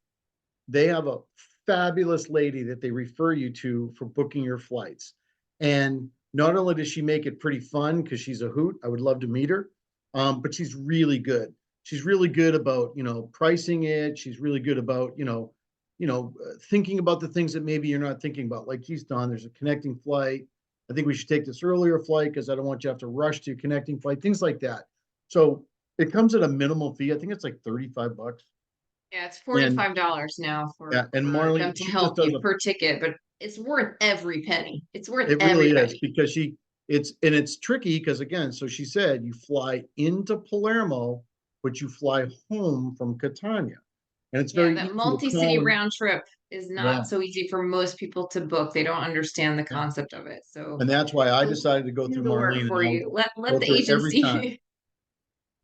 they have a fabulous lady that they refer you to for booking your flights. And not only does she make it pretty fun because she's a hoot, I would love to meet her, but she's really good. She's really good about, pricing it. She's really good about, thinking about the things that maybe you're not thinking about, like he's done. There's a connecting flight. I think we should take this earlier flight because I don't want you to have to rush to your connecting flight, things like that. So it comes at a minimal fee. I think it's like $35. Yeah, it's And $45 now yeah, and for them Marlene, to she just help does you a, per ticket, but it's worth every penny. It's worth it every really is penny. because it's tricky because again, so she said you fly into Palermo, but you fly home from Catania. And it's Yeah, very that easy to multi-city call and, round trip is yeah, not so easy for most people to book. They don't understand the yeah. concept of it. So And that's why I we'll decided to go do through the work Marlene, and for I'll you. Let go the through it every time. agency.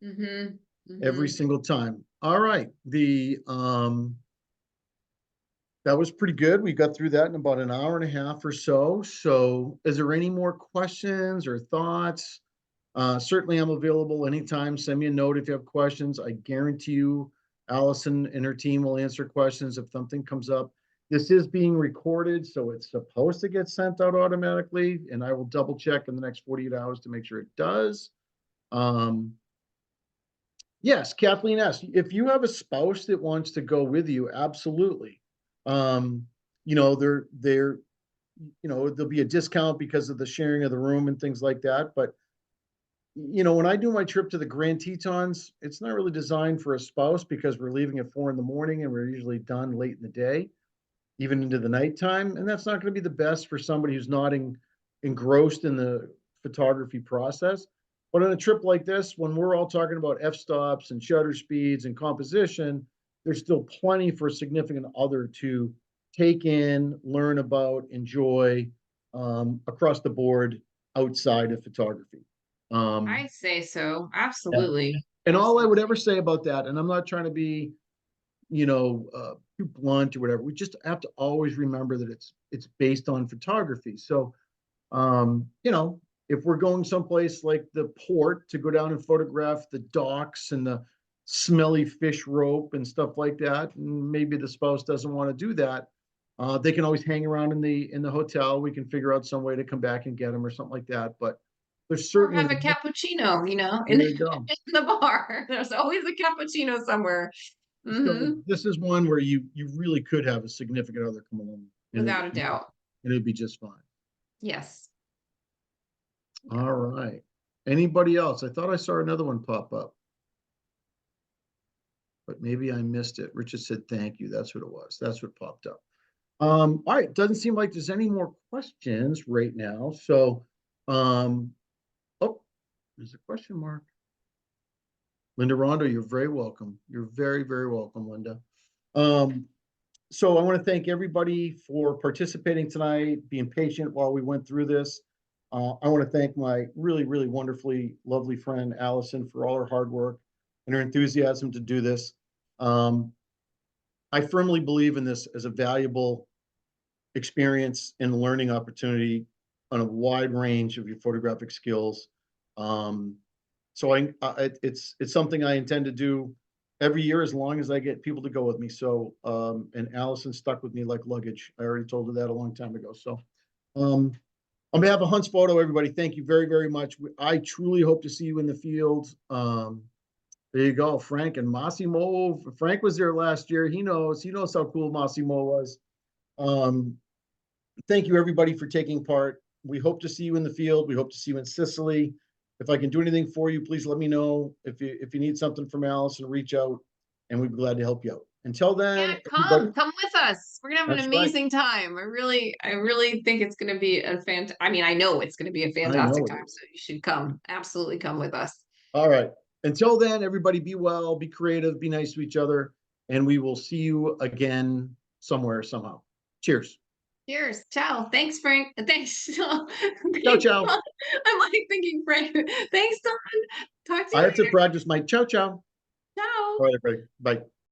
Mm-hmm. Every Mm-hmm. single time. All right. That was pretty good. We got through that in about an hour and a half or so. So is there any more questions or thoughts? Certainly I'm available anytime. Send me a note if you have questions. I guarantee you Allison and her team will answer questions if something comes up. This is being recorded, so it's supposed to get sent out automatically, and I will double check in the next 48 hours to make sure it does. Um, Yes, Kathleen S. If you have a spouse that wants to go with you, absolutely. Um, you know, there'll be a discount because of the sharing of the room and things like that. But when I do my trip to the Grand Tetons, it's not really designed for a spouse because we're leaving at 4 in the morning and we're usually done late in the day, even into the nighttime. And that's not going to be the best for somebody who's not engrossed in the photography process. But on a trip like this, when we're all talking about f-stops and shutter speeds and composition, there's still plenty for a significant other to take in, learn about, enjoy across the board outside of photography. I say so. Yeah. Absolutely. And all I would ever Absolutely. say about that, and I'm not trying to be too blunt or whatever. We just have to always remember that it's based on photography. So, if we're going someplace like the port to go down and photograph the docks and the smelly fish rope and stuff like that, and maybe the spouse doesn't want to do that, they can always hang around in the hotel. We can figure out some way to come back and get them or something like that. But there's Or certainly have a cappuccino, in, there in you go. the bar. There's always a cappuccino somewhere. So Hmm. this is one where you really could have a significant other come along and Without a doubt. it'd be just fine. Yes. Yeah. All right. Anybody else? I thought I saw another one pop up, but maybe I missed it. Richard said thank you. That's what it was. That's what popped up. All right. Doesn't seem like there's any more questions right now. So, oh, there's a question mark. Linda Rondo, you're very welcome. You're very, very welcome, Linda. Um, so I want to thank everybody for participating tonight, being patient while we went through this. I want to thank my really, really wonderfully lovely friend Allison for all her hard work and her enthusiasm to do this. Um, I firmly believe in this as a valuable experience and learning opportunity on a wide range of your photographic skills. Um, so it's something I intend to do every year as long as I get people to go with me. So and Allison stuck with me like luggage. I already told her that a long time ago. So um, on behalf of Hunt's Photo, everybody, thank you very, very much. I truly hope to see you in the field. There you go, Frank and Massimo. Frank was there last year. He knows how cool Massimo was. Um, Thank you, everybody, for taking part. We hope to see you in the field. We hope to see you in Sicily. If I can do anything for you, please let me know. If you need something from Allison, reach out, and we'd be glad to help you out. Until Yeah, then, everybody, come with us. We're gonna have an that's right. amazing time. I really think it's gonna be I mean, I know it's gonna be a I fantastic know it time, so is. you should come. Absolutely come with us. All right. Until then, everybody, be well, be creative, be nice to each other, and we will see you again somewhere, somehow. Cheers. Cheers. Ciao. Thanks, Frank. Thanks. Ciao, Thanks, ciao. Don. I'm like thinking Frank. Thanks, Don. Talk to I you have to later. practice my ciao, ciao. Ciao. All right, everybody. Bye.